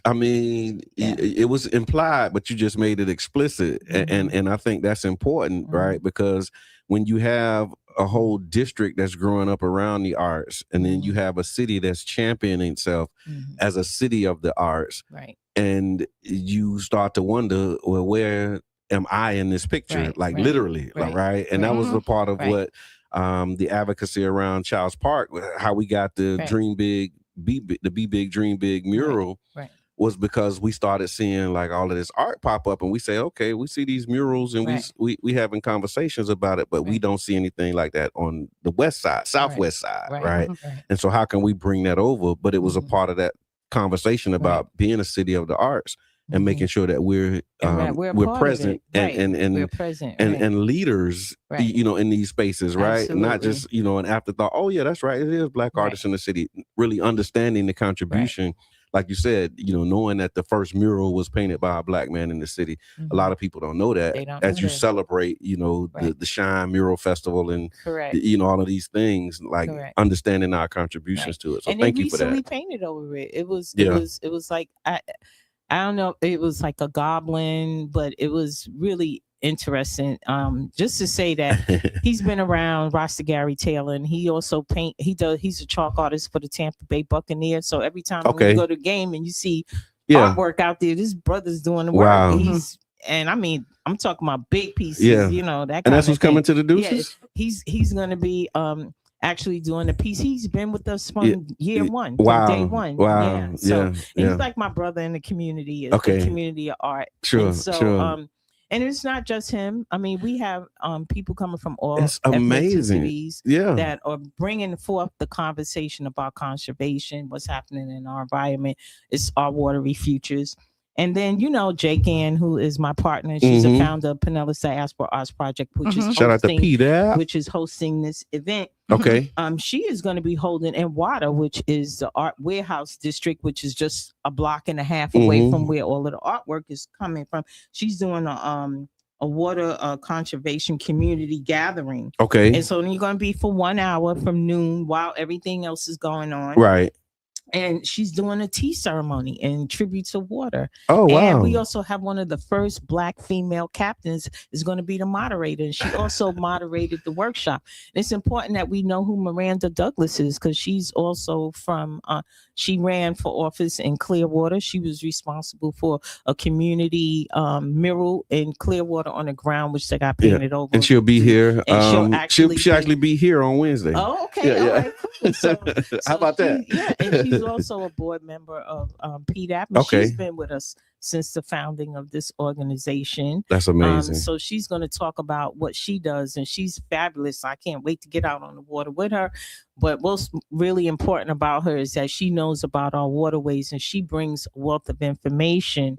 I mean, it was implied, but you just made it explicit, and I think that's important, right? Because when you have a whole district that's growing up around the arts, and then you have a city that's championing itself as a city of the arts, right? And you start to wonder, well, where am I in this picture? Like literally, right? And that was a part of what the advocacy around Child's Park, how we got the Dream Big, Be Big, Dream Big mural, was because we started seeing like all of this art pop up, and we say, okay, we see these murals, and we having conversations about it, but we don't see anything like that on the west side, southwest side, right? And so how can we bring that over? But it was a part of that conversation about being a city of the arts and making sure that we're present and leaders, you know, in these spaces, right? Absolutely. Not just, you know, an afterthought. Oh yeah, that's right. It is Black artists in the city. Really understanding the contribution. Like you said, you know, knowing that the first mural was painted by a Black man in the city. A lot of people don't know that. As you celebrate, you know, the Shine Mural Festival and you know, all of these things, like understanding our contributions to it. So and thank you for that. And they recently painted over it. It was like I don't know. It was like a goblin, but it was really interesting. Just to say that he's been around Rasta Gary Taylor, and he also he's a chalk artist for the Tampa Bay Buccaneers. So every time when you go to the game and you see artwork out there, this brother's doing the work. Wow. And I mean, I'm talking about big pieces, you know, that kind and that's of what's thing. coming to the Deuces. Yeah, he's gonna be actually doing the piece. He's been with us from year one, wow. from day one. Wow. Yeah. So he's like my brother in the community, the community of art. Sure. And so and it's not just him. I mean, we have people coming from all ethnicities that are bringing forth the conversation about conservation, what's happening in our environment. It's our watery futures. And then, you know, Jake Ann, who is my partner, she's a founder of Pinellas Diaspora Arts Project, which is shout out to Peter, which is hosting this event. Okay. She is going to be holding in Water, which is the art warehouse district, which is just a block and a half away from where all of the artwork is coming from. She's doing a water conservation community gathering. Okay. And so you're going to be for 1 hour from noon while everything else is going on. Right. And she's doing a tea ceremony in tribute to water. Oh, wow. And we also have one of the first Black female captains is going to be the moderator. And she also moderated the workshop. And it's important that we know who Miranda Douglas is, because she's also from, she ran for office in Clearwater. She was responsible for a community mural in Clearwater on the ground, which they got painted over. And she'll be here. And she'll actually be here on Wednesday. Oh, okay. All right, cool. So how about that? And she's also a board member of PDAP. Okay. She's been with us since the founding of this organization. That's amazing. So she's going to talk about what she does, and she's fabulous. I can't wait to get out on the water with her. But what's really important about her is that she knows about our waterways, and she brings a wealth of information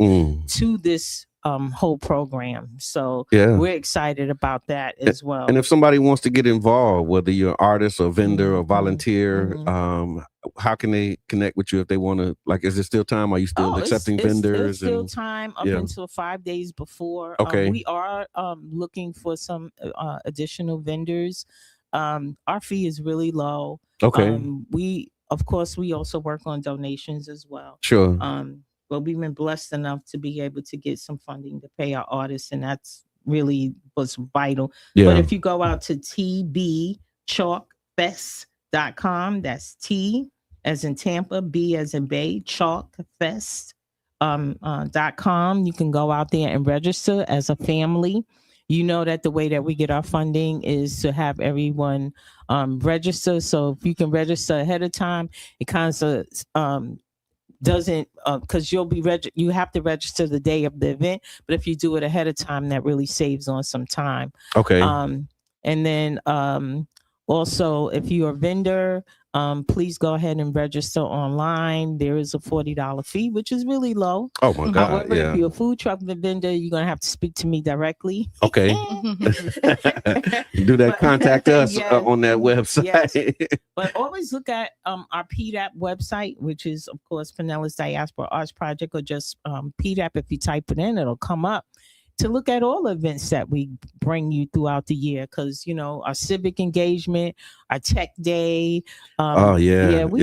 to this whole program. So we're excited about that as well. And if somebody wants to get involved, whether you're an artist or vendor or volunteer, how can they connect with you if they want to? Like, is there still time? Are you still accepting vendors? It's still time up until 5 days before. Okay. We are looking for some additional vendors. Our fee is really low. Okay. We also work on donations as well. Sure. But we've been blessed enough to be able to get some funding to pay our artists, and that's really was vital. Yeah. But if you go out to tbchalkfest.com, chalkfest.com. That's T as in Tampa, B as in Bay, chalkfest. .com. You can go out there and register as a family. You know that the way that we get our funding is to have everyone register. So if you can register ahead of time, it kind of doesn't because you have to register the day of the event. But if you do it ahead of time, that really saves on some time. Okay. And then also, if you're a vendor, please go ahead and register online. There is a $40 fee, which is really low. Oh my God! However, if you're a food truck vendor, you're gonna have to speak to me directly. Okay. Do that. Contact us on that website. Yes. But always look at our PDAP website, which is of course Pinellas Diaspora Arts Project, or just PDAP. If you type it in, it'll come up. To look at all events that we bring you throughout the year, because our civic engagement, our tech day. We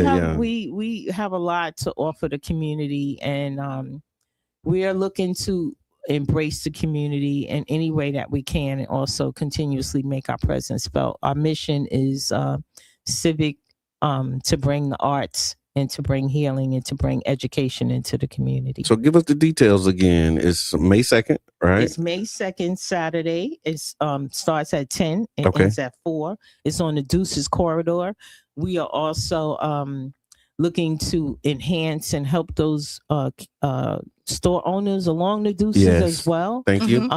have a lot to offer the community, and we are looking to embrace the community in any way that we can, and also continuously make our presence felt. Our mission is civic, to bring the arts and to bring healing and to bring education into the community. So give us the details again. It's May 2nd, right? It's May 2nd, Saturday. It's starts at 10 and ends at 4. It's on the Deuces corridor. We are also looking to enhance and help those store owners along the Deuces as well. Thank you.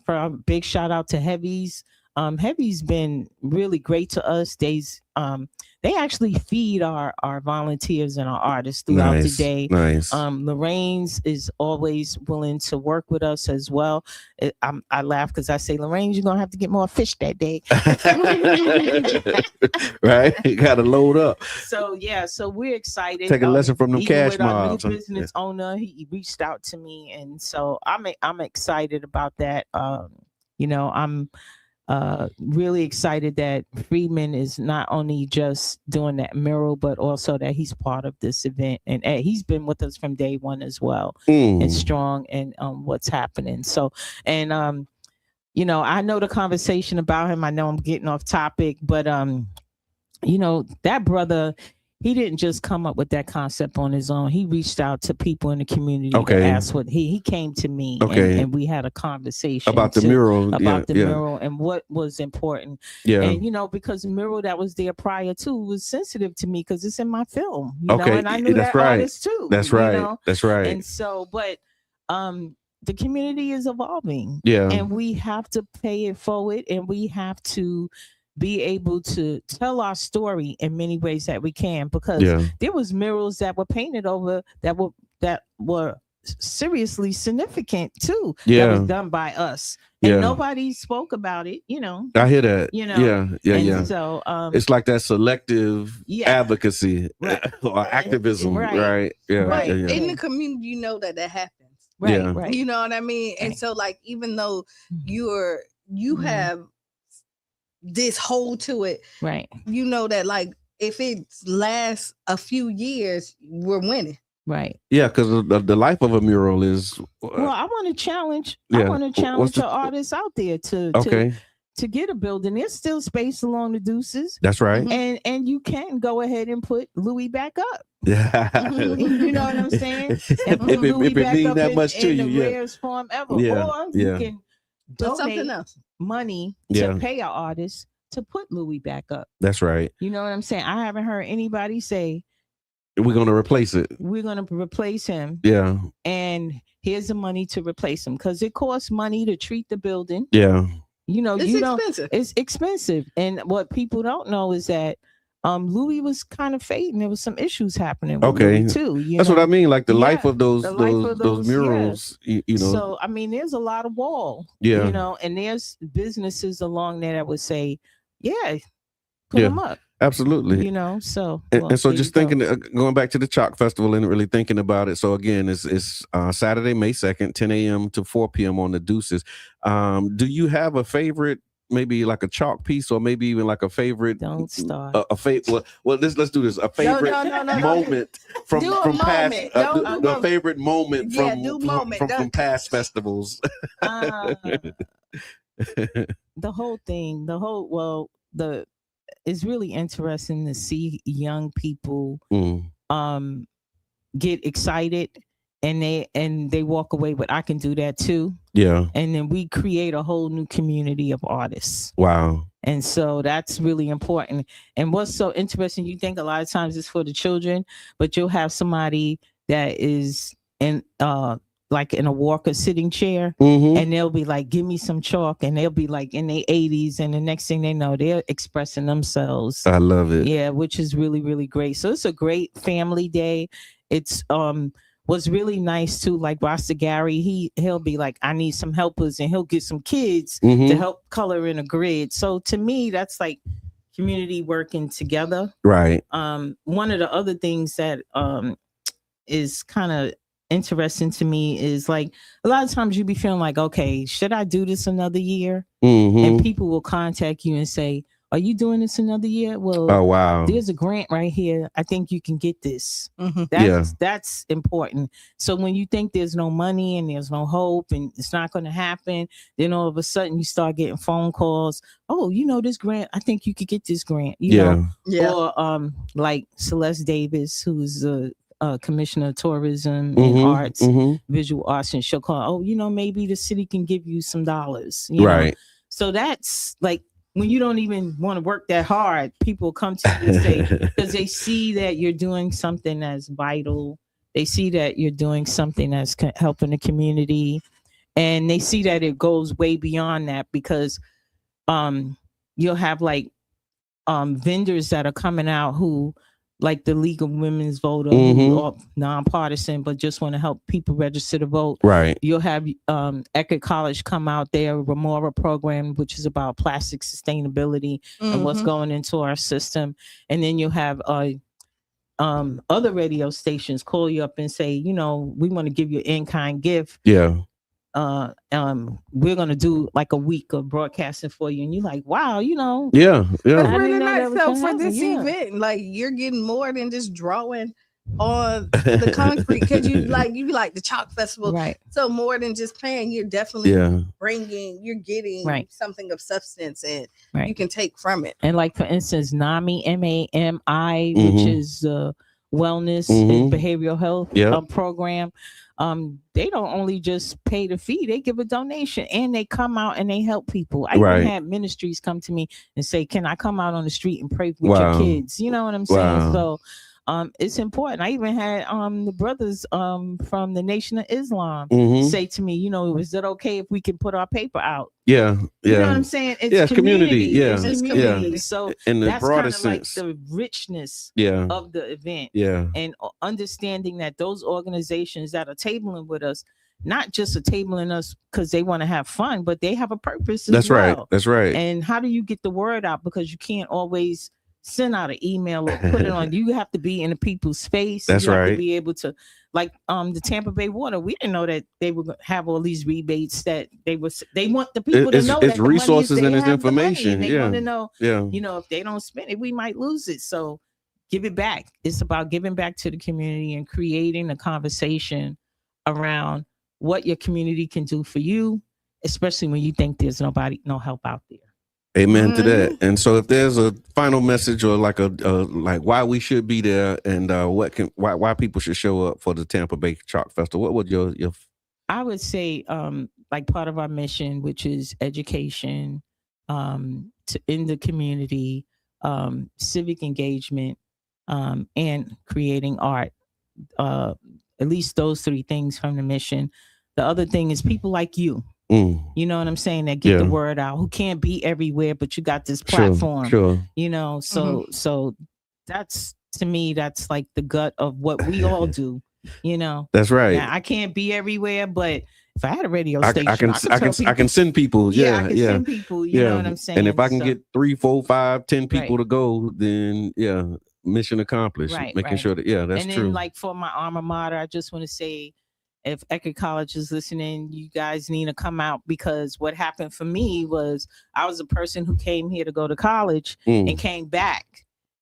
For a big shout out to Heavy's. Heavy's been really great to us. They actually feed our volunteers and our artists throughout the day. Nice. Lorraine's is always willing to work with us as well. I laugh because I say, Lorraine, you're gonna have to get more fish that day. Right? You gotta load up. So we're excited. Take a lesson from them cash mobs. Our new business owner, he reached out to me, and so I'm excited about that. I'm really excited that Freeman is not only just doing that mural, but also that he's part of this event, and he's been with us from day one as well, and strong and what's happening. So, and I know the conversation about him. I know I'm getting off topic, but that brother, he didn't just come up with that concept on his own. He reached out to people in the community to ask what he came to me, and we had a conversation about the mural, mural and what was important. And because the mural that was there prior to was sensitive to me because it's in my film. And I knew that artist too. That's right. That's right. And so, but the community is evolving. And we have to pay it forward, and we have to be able to tell our story in many ways that we can, because there was murals that were painted over that were seriously significant too. That was done by us, and nobody spoke about it. I hear that. Yeah. So it's like that selective advocacy or activism, right? Right. In the community, that happens. Right. You know what I mean? And so, like, even though you have this hold to it, right? That, like, if it lasts a few years, we're winning. Right. Yeah, because the life of a mural is. Well, I want to challenge. I want to challenge the artists out there to get a building. There's still space along the Deuces. That's right. And you can go ahead and put Louis back up. Yeah. You know what I'm saying? And put if Louis it back mean up that much to in you, the rarest form ever. Or you can put donate something else. Money to pay our artists to put Louis back up. That's right. You know what I'm saying? I haven't heard anybody say we're going to replace it. We're going to replace him. Yeah. And here's the money to replace him, because it costs money to treat the building. Yeah. It's expensive. It's expensive. And what people don't know is that Louis was kind of fading. There was some issues happening with Louis too. That's what I mean. Like the life of those murals. So I mean, there's a lot of wall. Yeah. And there's businesses along there that would say, put them up. Absolutely. So and so just thinking, going back to the Chalk Festival and really thinking about it. So again, it's Saturday, May 2nd, 10 a.m. to 4 p.m. on the Deuces. Do you have a favorite? Maybe like a chalk piece, or maybe even like a favorite. Don't start. Well, let's do this. A favorite moment from past. The favorite moment from past festivals. The whole thing. it's really interesting to see young people get excited and they walk away with, I can do that too. Yeah. And then we create a whole new community of artists. Wow. And so that's really important. And what's so interesting, you think a lot of times it's for the children, but you'll have somebody that is in like in a walker sitting chair, and they'll be like, give me some chalk, and they'll be like in their 80s, and the next thing they know, they're expressing themselves. I love it. Yeah, which is really, really great. So it's a great family day. It's was really nice too. Like Rasta Gary, he'll be like, I need some helpers, and he'll get some kids to help color in a grid. So to me, that's like community working together. Right. One of the other things that is kind of interesting to me is like a lot of times you be feeling like, okay, should I do this another year? And people will contact you and say, are you doing this another year? Well, oh wow, there's a grant right here. I think you can get this. That's important. So when you think there's no money and there's no hope and it's not going to happen, then all of a sudden you start getting phone calls. Oh, you know, this grant, I think you could get this grant. You know? Or like Celeste Davis, who's a commissioner of tourism and arts, visual arts, and she'll call, oh, you know, maybe the city can give you some dollars. You know? So that's like, when you don't even want to work that hard, people come to you and say, because they see that you're doing something that's vital. They see that you're doing something that's helping the community. And they see that it goes way beyond that, because you'll have like vendors that are coming out who, like the League of Women's Voter, who are nonpartisan, but just want to help people register to vote. Right. You'll have Eckerd College come out there, Remora program, which is about plastic sustainability and what's going into our system. And then you'll have other radio stations call you up and say, you know, we want to give you an in-kind gift. Yeah. We're gonna do like a week of broadcasting for you, and you're like, wow, you know, That's really nice. So for this event, like you're getting more than just drawing on the concrete, because you like the Chalk Festival, right? So more than just playing, you're definitely you're getting something of substance, and you can take from it. And like for instance, NAMI, MAMI, which is wellness and behavioral health program. They don't only just pay the fee, they give a donation, and they come out and they help people. I even had ministries come to me and say, can I come out on the street and pray with your kids? You know what I'm saying? So it's important. I even had the brothers from the Nation of Islam say to me, you know, is it okay if we can put our paper out? You know what I'm saying? It's community. It's community. So in the that's broader kind of like sense, the richness of the event. And understanding that those organizations that are tabling with us, not just are tabling us because they want to have fun, but they have a purpose as well. That's right. And how do you get the word out? Because you can't always send out an email or put it on. You have to be in the people's face. That's you have right. to be able to, like the Tampa Bay Water. We didn't know that they would have all these rebates, that they want the people to know it's that resources the and it's information. They want to know, you know, if they don't spend it, we might lose it. So give it back. It's about giving back to the community and creating a conversation around what your community can do for you, especially when you think there's no help out there. Amen to that. And so if there's a final message or like like why we should be there and why people should show up for the Tampa Bay Chalk Festival, what would your I would say like part of our mission, which is education in the community, civic engagement, and creating art. At least those three things from the mission. The other thing is people like you. You know what I'm saying? That get the word out, who can't be everywhere, but you got this platform. Sure. You know, so that's, to me, that's like the gut of what we all do. You know, that's right. Now, I can't be everywhere, but if I had a radio station, I can send people. I can send people. You know what I'm saying? And if I can get 3, 4, 5, 10 people to go, then mission accomplished. Making sure that that's and true. Then, like for my alma mater, I just want to say, if Eckerd College is listening, you guys need to come out, because what happened for me was I was a person who came here to go to college and came back,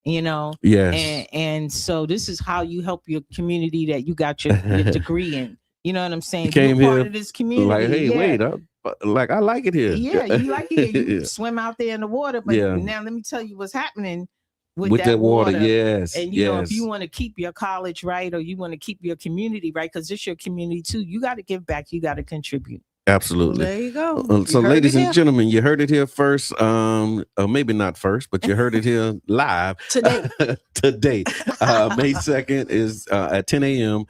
you know. Yes. And so this is how you help your community that you got your degree in. You know what I'm saying? You came You're part here of this community. like, hey, wait up. like, I like it here. Yeah, you like it. You swim out there in the water, but now let me tell you what's happening with that water. Yes, and you know, if you want to keep your college right, or you want to keep your community right, because it's your community too, you got to give back. You got to contribute. Absolutely. There you go. So, ladies and gentlemen, you heard it here first. Or maybe not first, but you heard it here live today. May 2nd is at 10 a.m.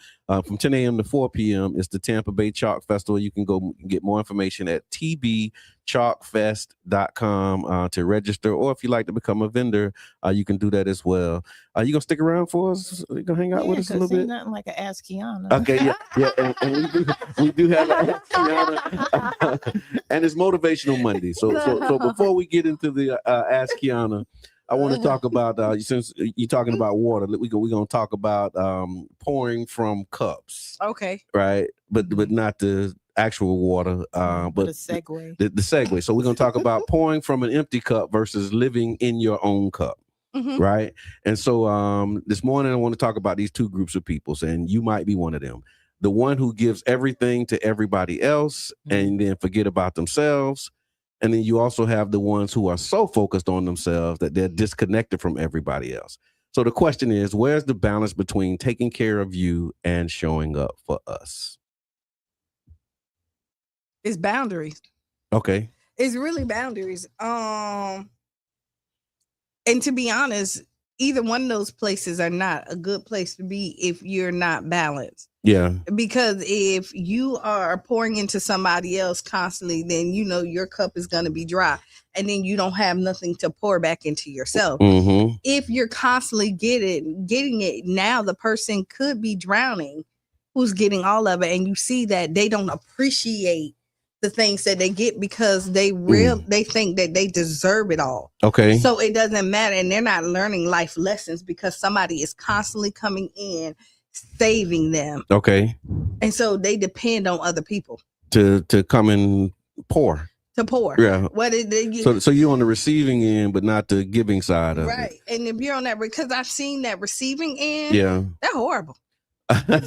From 10 a.m. to 4 p.m. It's the Tampa Bay Chalk Festival. You can go get more information at tbchalkfest.com to register, or if you like to become a vendor, you can do that as well. You gonna stick around for us? You gonna hang out with us a little bit? Nothing like an Ask Qiana. Okay, yeah, and we do have an Ask Qiana, and it's Motivational Monday. So before we get into the Ask Qiana, I want to talk about since you're talking about water, we're gonna talk about pouring from cups. Okay. Right, but not the actual water, but the segue. The segue. So we're gonna talk about pouring from an empty cup versus living in your own cup. Mm-hmm. Right. And so this morning I want to talk about these two groups of people, and you might be one of them. The one who gives everything to everybody else and then forget about themselves. And then you also have the ones who are so focused on themselves that they're disconnected from everybody else. So the question is, where's the balance between taking care of you and showing up for us? It's boundaries. Okay. It's really boundaries. And to be honest, either one of those places are not a good place to be if you're not balanced. Yeah. Because if you are pouring into somebody else constantly, then you know your cup is going to be dry, and then you don't have nothing to pour back into yourself. Mm-hmm. If you're constantly getting it, now the person could be drowning who's getting all of it, and you see that they don't appreciate the things that they get because they think that they deserve it all. Okay. So it doesn't matter, and they're not learning life lessons because somebody is constantly coming in saving them. Okay. And so they depend on other people to come and pour. To pour. Yeah. So you're on the receiving end, but not the giving side of it. Right. And if you're on that, because I've seen that receiving end, they're horrible. They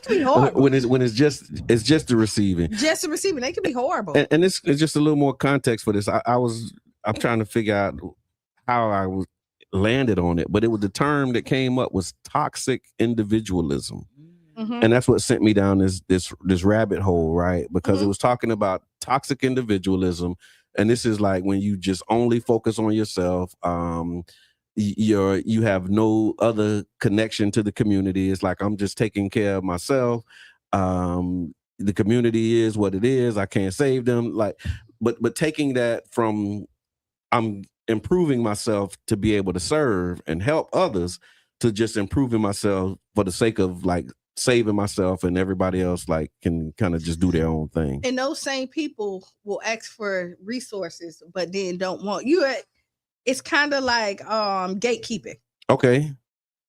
can be horrible. when it's just the receiving. Just the receiving, they can be horrible. And it's just a little more context for this. I'm trying to figure out how I was landed on it, but it was the term that came up was toxic individualism. Mm-hmm. And that's what sent me down this rabbit hole, right? Because it was talking about toxic individualism, and this is like when you just only focus on yourself. You have no other connection to the community. It's like, I'm just taking care of myself. The community is what it is. I can't save them. Like, but taking that from, I'm improving myself to be able to serve and help others, to just improving myself for the sake of like saving myself, and everybody else like can kind of just do their own thing. And those same people will ask for resources, but then don't want you. It's kind of like gatekeeping. Okay.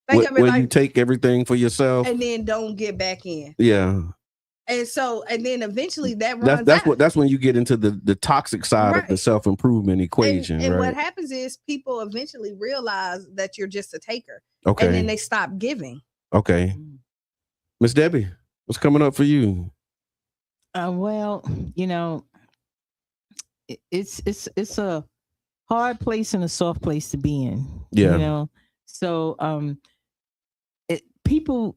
When you take everything for yourself and then don't get back in. Yeah. And so, and then eventually that runs out. That's when you get into the toxic side of the self-improvement equation. And right? what happens is people eventually realize that you're just a taker. Okay. And then they stop giving. Okay. Miss Debbie, what's coming up for you? Well, you know, it's a hard place and a soft place to be in. Yeah. You know, so people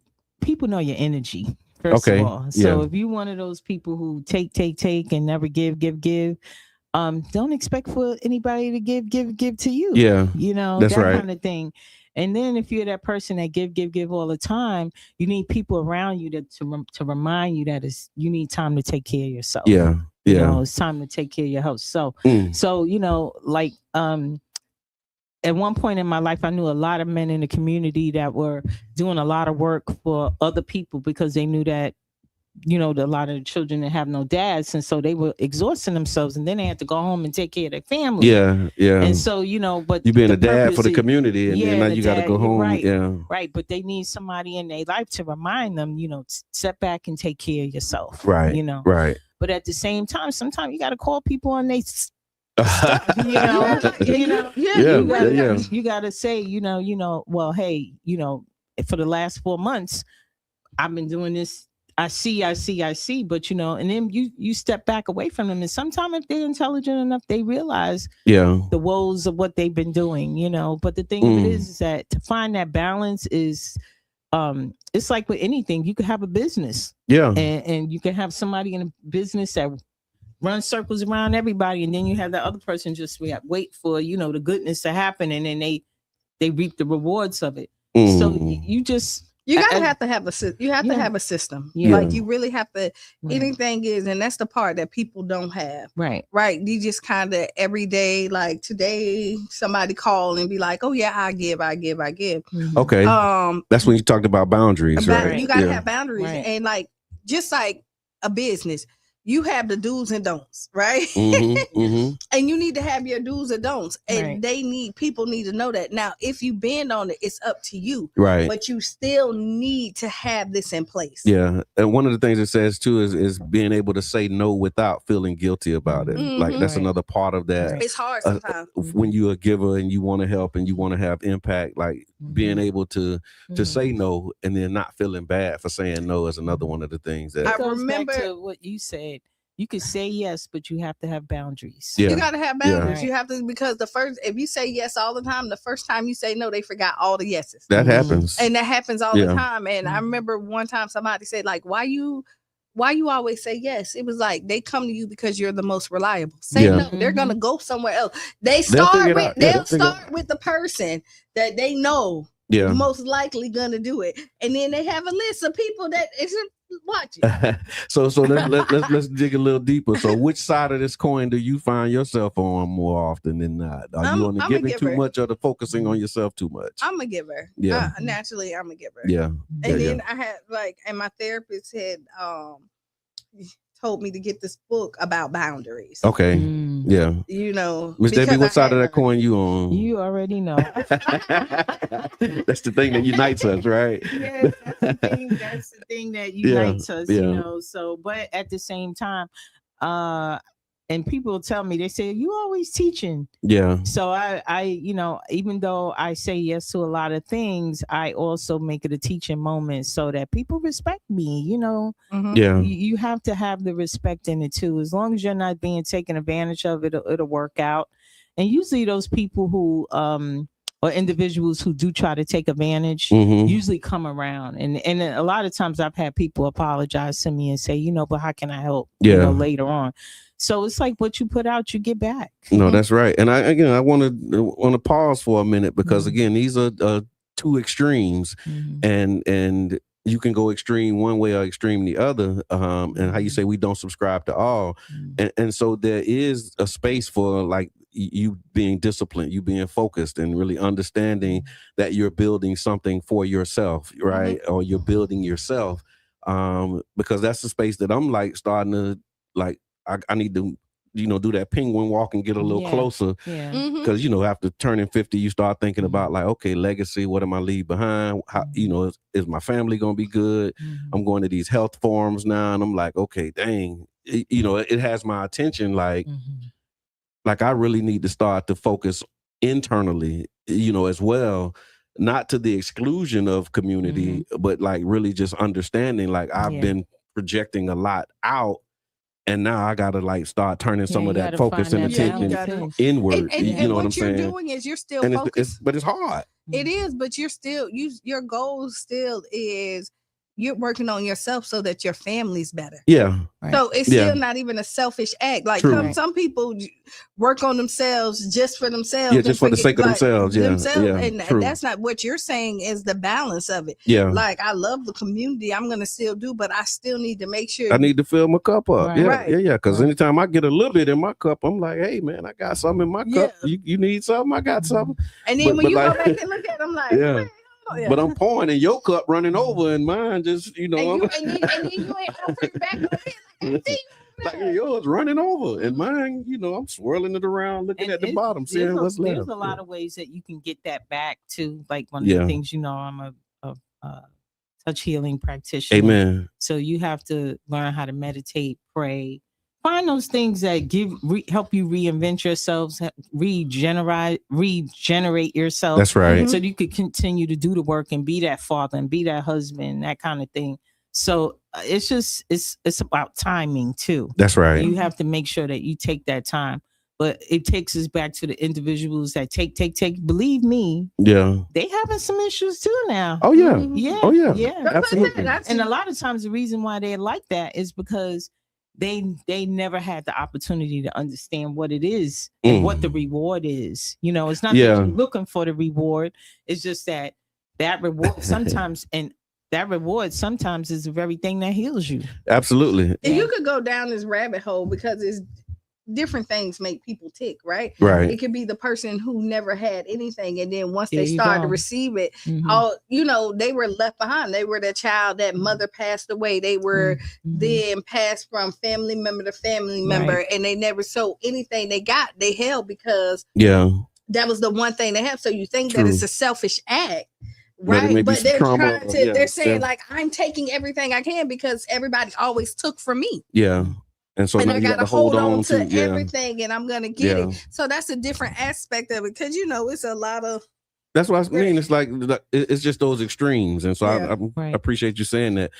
know your energy. First of all. So if you're one of those people who take and never give, don't expect for anybody to give to you. Yeah. You know, that's that right. kind of thing. And then if you're that person that give all the time, you need people around you to remind you that you need time to take care of yourself. Yeah. Yeah. You know, it's time to take care of your health. So you know, like at one point in my life, I knew a lot of men in the community that were doing a lot of work for other people because they knew that, you know, a lot of the children that have no dads. And so they were exhausting themselves, and then they had to go home and take care of their family. Yeah. Yeah. And so, you know, but you being a dad for the community, and then now you got to go home. Right, yeah. Right. But they need somebody in their life to remind them, you know, step back and take care of yourself. Right. You know, right. But at the same time, sometimes you got to call people on their stuff, you know, you got to say, you know, well, hey, you know, for the last 4 months, I've been doing this I see, but you know, and then you step back away from them, and sometimes if they're intelligent enough, they realize the woes of what they've been doing, you know. But the thing of it is that to find that balance is it's like with anything. You could have a business, and you can have somebody in a business that runs circles around everybody, and then you have that other person just wait for, you know, the goodness to happen, and then they reap the rewards of it. So you gotta have to have a system. Like you really have to. Anything is, and that's the part that people don't have. Right. You just kind of every day, like today, somebody call and be like, "Oh yeah, I give." Okay. That's when you talked about boundaries, right? You gotta have boundaries, and like just like a business. You have the do's and don'ts, right? And you need to have your do's and don'ts, and people need to know that. Now, if you bend on it, it's up to you, right? But you still need to have this in place. Yeah, and one of the things it says too is being able to say no without feeling guilty about it. Like that's another part of that. It's hard sometimes when you're a giver and you want to help and you want to have impact. Like being able to say no and then not feeling bad for saying no is another one of the things that I remember to what you said. You could say yes, but you have to have boundaries. You got to have boundaries. You have to, because if you say yes all the time, the first time you say no, they forgot all the yeses. That happens. And that happens all the time. And I remember one time somebody said, like, why you always say yes? It was like, they come to you because you're the most reliable. Say no, they're going to go somewhere else. They'll start with the person that they know most likely going to do it. And then they have a list of people that isn't watching. So let's dig a little deeper. So which side of this coin do you find yourself on more often than not? Are you on the giving too much or the focusing on yourself too much? I'm a giver. Naturally I'm a giver. And then I had and my therapist had told me to get this book about boundaries. Okay. Yeah. You know, Miss Debbie, what side of that coin you on? You already know. That's the thing that unites us, right? Yes, that's the thing that unites us, you know. So, but at the same time, and people tell me, they say, you always teaching. Yeah. So I, you know, even though I say yes to a lot of things, I also make it a teaching moment so that people respect me, you know. Yeah. You have to have the respect in it too. As long as you're not being taken advantage of, it'll work out. And usually those people who, or individuals who do try to take advantage usually come around. And a lot of times I've had people apologize to me and say, you know, but how can I help? You know, later on. So it's like what you put out, you get back. No, that's right. And I want to pause for a minute because again, these are two extremes, and you can go extreme one way or extreme the other. And how you say we don't subscribe to all, and so there is a space for like you being disciplined, you being focused, and really understanding that you're building something for yourself, right? Or you're building yourself, because that's the space that I'm like starting to like. I need to, you know, do that penguin walk and get a little closer. Because, you know, after turning 50, you start thinking about like, okay, legacy, what am I leave behind? How, you know, is my family going to be good? I'm going to these health forums now. And I'm like, okay, dang, you know, it has my attention. Like I really need to start to focus internally, you know, as well. Not to the exclusion of community, but like really just understanding, like I've been projecting a lot out. And now I gotta like start turning some of that focus and attention inward. And you know what I'm saying? What you're doing is you're still focused. But it's hard. It is, but you're still your goal still is you're working on yourself so that your family's better. Yeah. Right. So it's still not even a selfish act. Like some people work on themselves just for themselves. Yeah, just for the sake of themselves. Yeah. And that's not what you're saying is the balance of it. Yeah. Like I love the community. I'm gonna still do, but I still need to make sure I need to fill my cup up. Right. Yeah. Because anytime I get a little bit in my cup, I'm like, hey man, I got something in my cup. You need something? I got something. And then when you go back and look at it, I'm like, yeah. But I'm pouring in your cup running over and mine just, you know. And then you ain't offering back like yours running over and mine, you know, I'm swirling it around looking at the bottom, seeing what's left. There's a lot of ways that you can get that back too. Like one of the things, you know, I'm a touch healing practitioner. Amen. So you have to learn how to meditate, pray. Find those things that help you reinvent yourselves, regenerate yourself. That's right. So you could continue to do the work and be that father and be that husband, that kind of thing. So it's about timing too. That's right. You have to make sure that you take that time. But it takes us back to the individuals that take. Believe me, they having some issues too now. Oh yeah, yeah, absolutely. And a lot of times the reason why they're like that is because they never had the opportunity to understand what it is and what the reward is. It's not that you're looking for the reward. It's just that reward sometimes that reward sometimes is the very thing that heals you. Absolutely. And you could go down this rabbit hole because it's different things make people tick, right? Right. It could be the person who never had anything, and then once they started to receive it, they were left behind. They were the child that mother passed away. They were then passed from family member to family member, and they never sold anything they got. They held because that was the one thing they have. So you think that it's a selfish act. Right, but they're trying to. They're saying like, I'm taking everything I can because everybody always took from me. Yeah, and so I got to hold on to everything, and I'm gonna get it. So that's a different aspect of it because it's a lot of. That's what I mean. It's like it's just those extremes, and so I appreciate you saying that.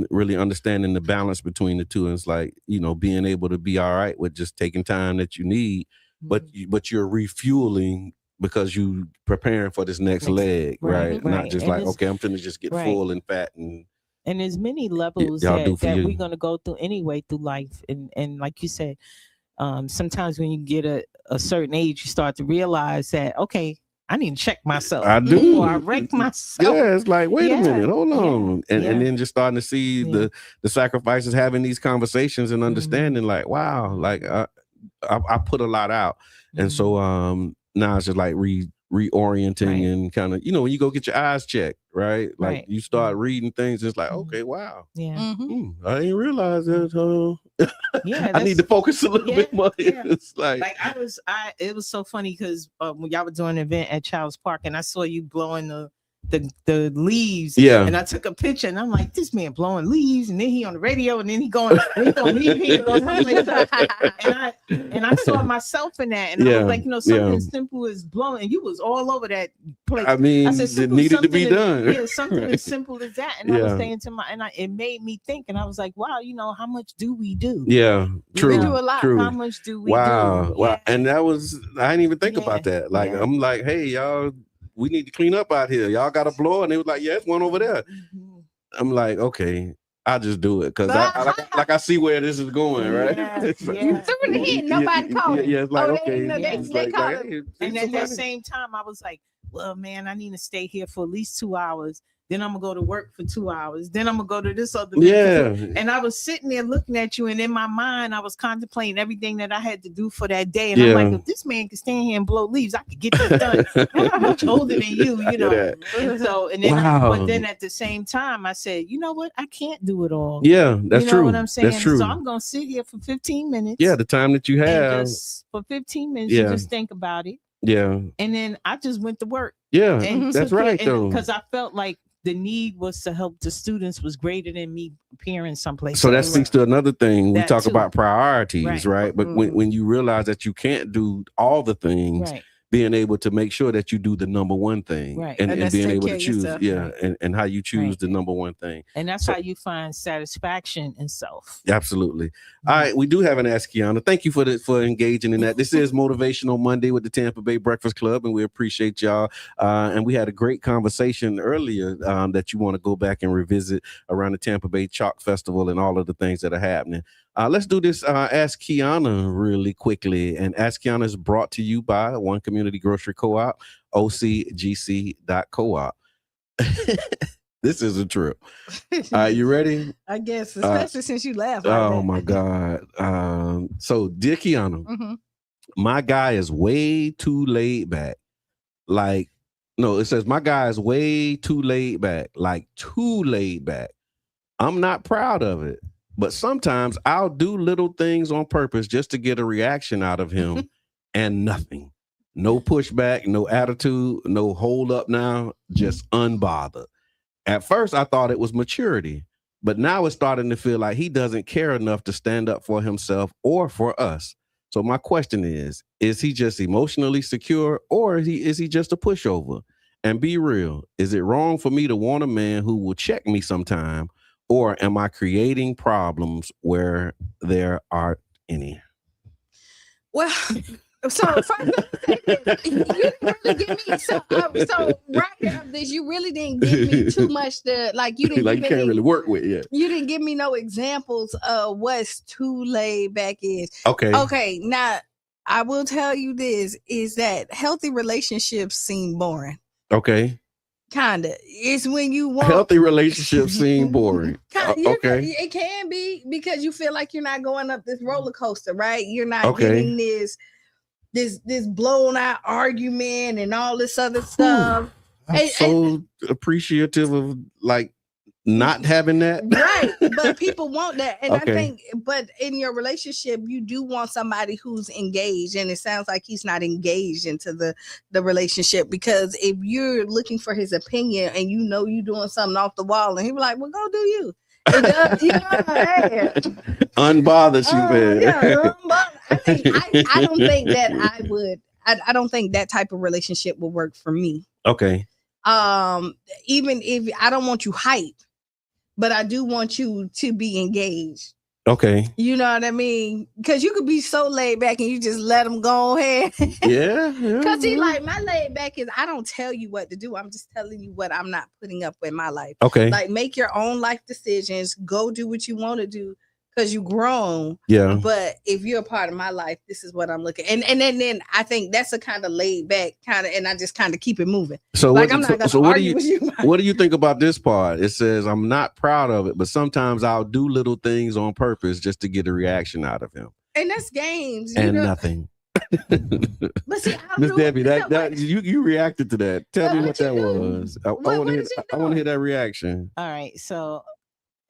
Really understanding the balance between the two, and it's like being able to be all right with just taking time that you need, but you're refueling. Because you preparing for this next leg, right? Not just like, okay, I'm finna just get full and fat and there's many levels that we're gonna go through anyway through life. And like you said, sometimes when you get a certain age, you start to realize that, okay, I need to check myself. I do. Or I wreck myself. Yeah, it's like, wait a minute, hold on. And then just starting to see the sacrifices, having these conversations and understanding like, wow, like I put a lot out. And so now it's just like reorienting and kind of, when you go get your eyes checked, right? Like you start reading things, it's like, okay, wow. Yeah. I didn't realize that. I need to focus a little bit more. It's like it was so funny because when y'all were doing an event at Child's Park and I saw you blowing the leaves, and I took a picture and I'm like, this man blowing leaves, and then he on the radio, and then he going leave here, and I saw myself in that, and I was like, something as simple as blowing, and you was all over that place. I mean, it needed to be done. Yeah, something as simple as that, and I was saying to it made me think, and I was like, wow, how much do we do? Yeah, true. We do a lot. True. How much do we do? Wow, and that was I didn't even think about that. Like I'm like, hey, y'all. We need to clean up out here. Y'all got a blower? And they was like, yeah, it's one over there. I'm like, okay, I'll just do it. Because I see where this is going, right? Nobody called it. Yeah, it's like, okay. And at that same time, I was like, well, man, I need to stay here for at least 2 hours. Then I'm gonna go to work for 2 hours. Then I'm gonna go to this other thing. And I was sitting there looking at you, and in my mind, I was contemplating everything that I had to do for that day. And I'm like, if this man can stand here and blow leaves, I could get this done. I'm much older than you, So, and then, but then at the same time, I said, you know what? I can't do it all. Yeah, that's true. You know what I'm saying? That's true. So I'm gonna sit here for 15 minutes. Yeah, the time that you have. Just for 15 minutes, you just think about it. Yeah. And then I just went to work. Yeah, that's right, though. Because I felt like the need was to help the students was greater than me appearing someplace. So that speaks to another thing. We talk about priorities, right? But when you realize that you can't do all the things, being able to make sure that you do the number one thing, and being able to choose, and how you choose the number one thing. And that's how you find satisfaction in self. Absolutely. All right, we do have an Ask Qiana. Thank you for engaging in that. This is Motivational Monday with the Tampa Bay Breakfast Club, and we appreciate y'all. And we had a great conversation earlier that you want to go back and revisit around the Tampa Bay Chalk Festival and all of the things that are happening. Let's do this Ask Qiana really quickly. And Ask Qiana is brought to you by One Community Grocery Co-op, OCGC.coop. This is a trip. You ready? I guess, especially since you laughed. Oh, my God. So, dear Qiana, my guy is way too laid back. Like, no, it says my guy is way too laid back. Like, too laid back. I'm not proud of it. But sometimes I'll do little things on purpose just to get a reaction out of him and nothing. No pushback, no attitude, no hold up now, just unbothered. At first, I thought it was maturity, but now it's starting to feel like he doesn't care enough to stand up for himself or for us. So my question is he just emotionally secure, or is he just a pushover? And be real, is it wrong for me to want a man who will check me sometime? or am I creating problems where there are any? Well, so first, you didn't really give me so right after this, you really didn't give me too much to like. You didn't like you can't really work with yet. You didn't give me no examples of what's too laid back is. Okay. Now I will tell you this is that healthy relationships seem boring. Okay. Kinda. It's when you want healthy relationships seem boring. Okay. It can be because you feel like you're not going up this roller coaster, right? You're not getting this blown out argument and all this other stuff. I'm so appreciative of like not having that. Right. But people want that. And I think, but in your relationship, you do want somebody who's engaged. And it sounds like he's not engaged into the relationship, because if you're looking for his opinion and you know you're doing something off the wall, and he'll be like, well, go do you. Unbothered, she said. I don't think that I would. I don't think that type of relationship will work for me. Okay. Even if I don't want you hype, but I do want you to be engaged. Okay. You know what I mean? Because you could be so laid back and you just let them go ahead. Yeah. Because see, like my laid back is I don't tell you what to do. I'm just telling you what I'm not putting up in my life. Okay. Like make your own life decisions. Go do what you want to do because you grown. Yeah. But if you're a part of my life, this is what I'm looking. And then I think that's a kind of laid back kind of, and I just kind of keep it moving. So like I'm not gonna argue with you. What do you think about this part? It says I'm not proud of it, but sometimes I'll do little things on purpose just to get a reaction out of him. And that's games. And nothing. But see, Miss Debbie, that you reacted to that. Tell me what that was. I want to hear that reaction. All right, so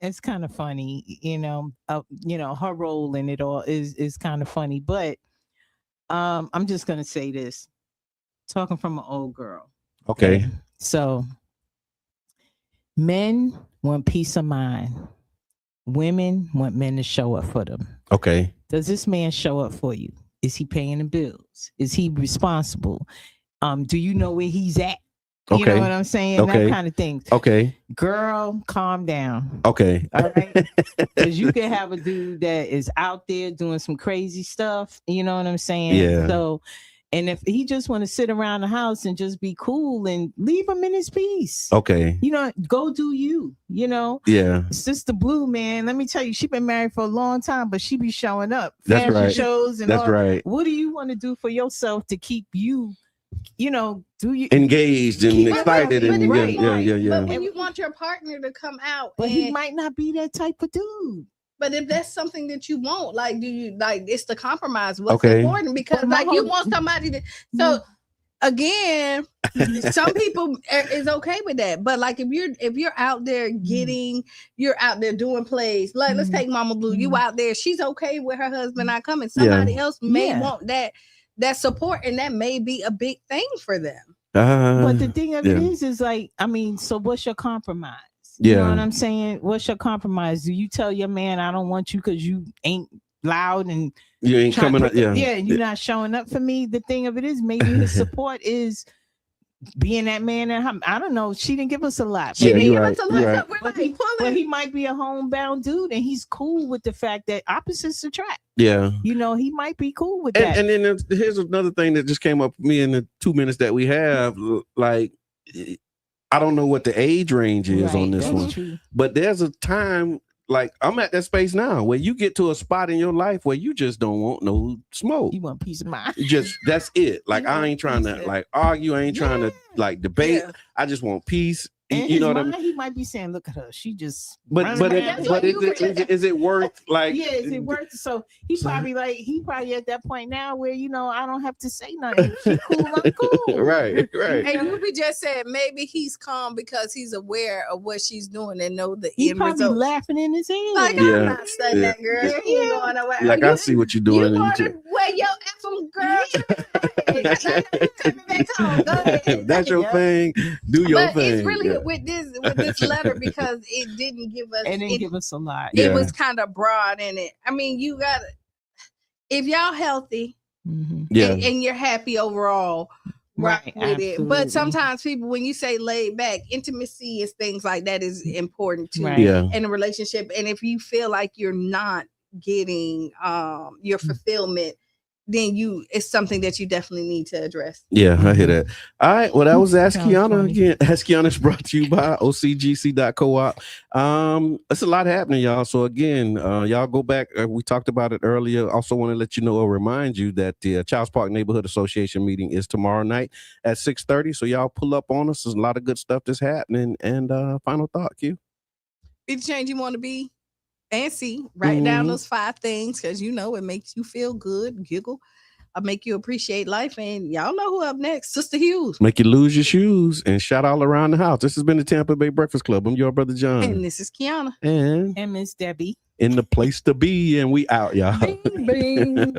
it's kind of funny, her role in it all is kind of funny, but I'm just gonna say this, talking from an old girl. Okay. So men want peace of mind. Women want men to show up for them. Okay. Does this man show up for you? Is he paying the bills? Is he responsible? Do you know where he's at? You know what I'm saying? Okay. That kind of thing. Okay. Girl, calm down. Okay. All right. Because you can have a dude that is out there doing some crazy stuff. You know what I'm saying? Yeah. So, and if he just want to sit around the house and just be cool, and leave him in his peace. Okay. Go do you. Yeah. Sister Blue, man, let me tell you, she been married for a long time, but she be showing up. That's fashion right. shows and that's all. Right. What do you want to do for yourself to keep you? Do you engaged and excited and yeah. But when you want your partner to come out, but he might not be that type of dude. But if that's something that you want, like, do you like it's the compromise? What's important? Because like you want somebody to. So again, some people is okay with that. But like if you're out there you're out there doing plays. Like let's take Mama Blue. You out there, she's okay with her husband not coming. Somebody else may want that support, and that may be a big thing for them. But the thing of it is like, so what's your compromise? You know what I'm saying? What's your compromise? Do you tell your man, I don't want you because you ain't loud and you ain't coming up? You're not showing up for me. The thing of it is, maybe his support is being that man. And I don't know. She didn't give us a lot. She didn't give us a lot. But he might be a homebound dude, and he's cool with the fact that opposites attract. Yeah. He might be cool with that. And then here's another thing that just came up for me in the 2 minutes that we have. Like, I don't know what the age range is on this one, true. But there's a time, like I'm at that space now where you get to a spot in your life where you just don't want no smoke. You want peace of mind. That's it. Like I ain't trying to like argue. I ain't trying to like debate. I just want peace. And you know what I mean? He might be saying, "Look at her. She just." But is it worth like? Yeah, is it worth? So he probably at that point now where I don't have to say nothing. She cool, I'm cool. Right. And Ruby just said maybe he's calm because he's aware of what she's doing and know the he end probably result. Laughing in his head. Like I'm not studying that girl. You ain't going nowhere. Like I see what you're doing. You want to wear your effing girl. That's your thing. Do your thing. It's really with this letter because it didn't give us. It didn't give us a lot. It was kind of broad in it. I mean, you gotta if y'all healthy, and you're happy overall. Right, with it. But sometimes people, when you say laid back, intimacy is things like that is important too in a relationship. And if you feel like you're not getting your fulfillment, then it's something that you definitely need to address. Yeah, I hear that. All right. Well, that was Ask Qiana again. Ask Qiana is brought to you by OCGC.coop. It's a lot happening, y'all. So again, y'all go back. We talked about it earlier. Also want to let you know or remind you that the Childs Park Neighborhood Association meeting is tomorrow night at 6:30. So y'all pull up on us. There's a lot of good stuff that's happening. And final thought, Q. Be the change you want to be. And see, write down those 5 things because it makes you feel good, giggle. I make you appreciate life. And y'all know who up next, Sister Hughes. Make you lose your shoes and shout all around the house. This has been the Tampa Bay Breakfast Club. I'm your brother John. And this is Qiana. And Miss Debbie. In the place to be. And we out, y'all. Bing, bing.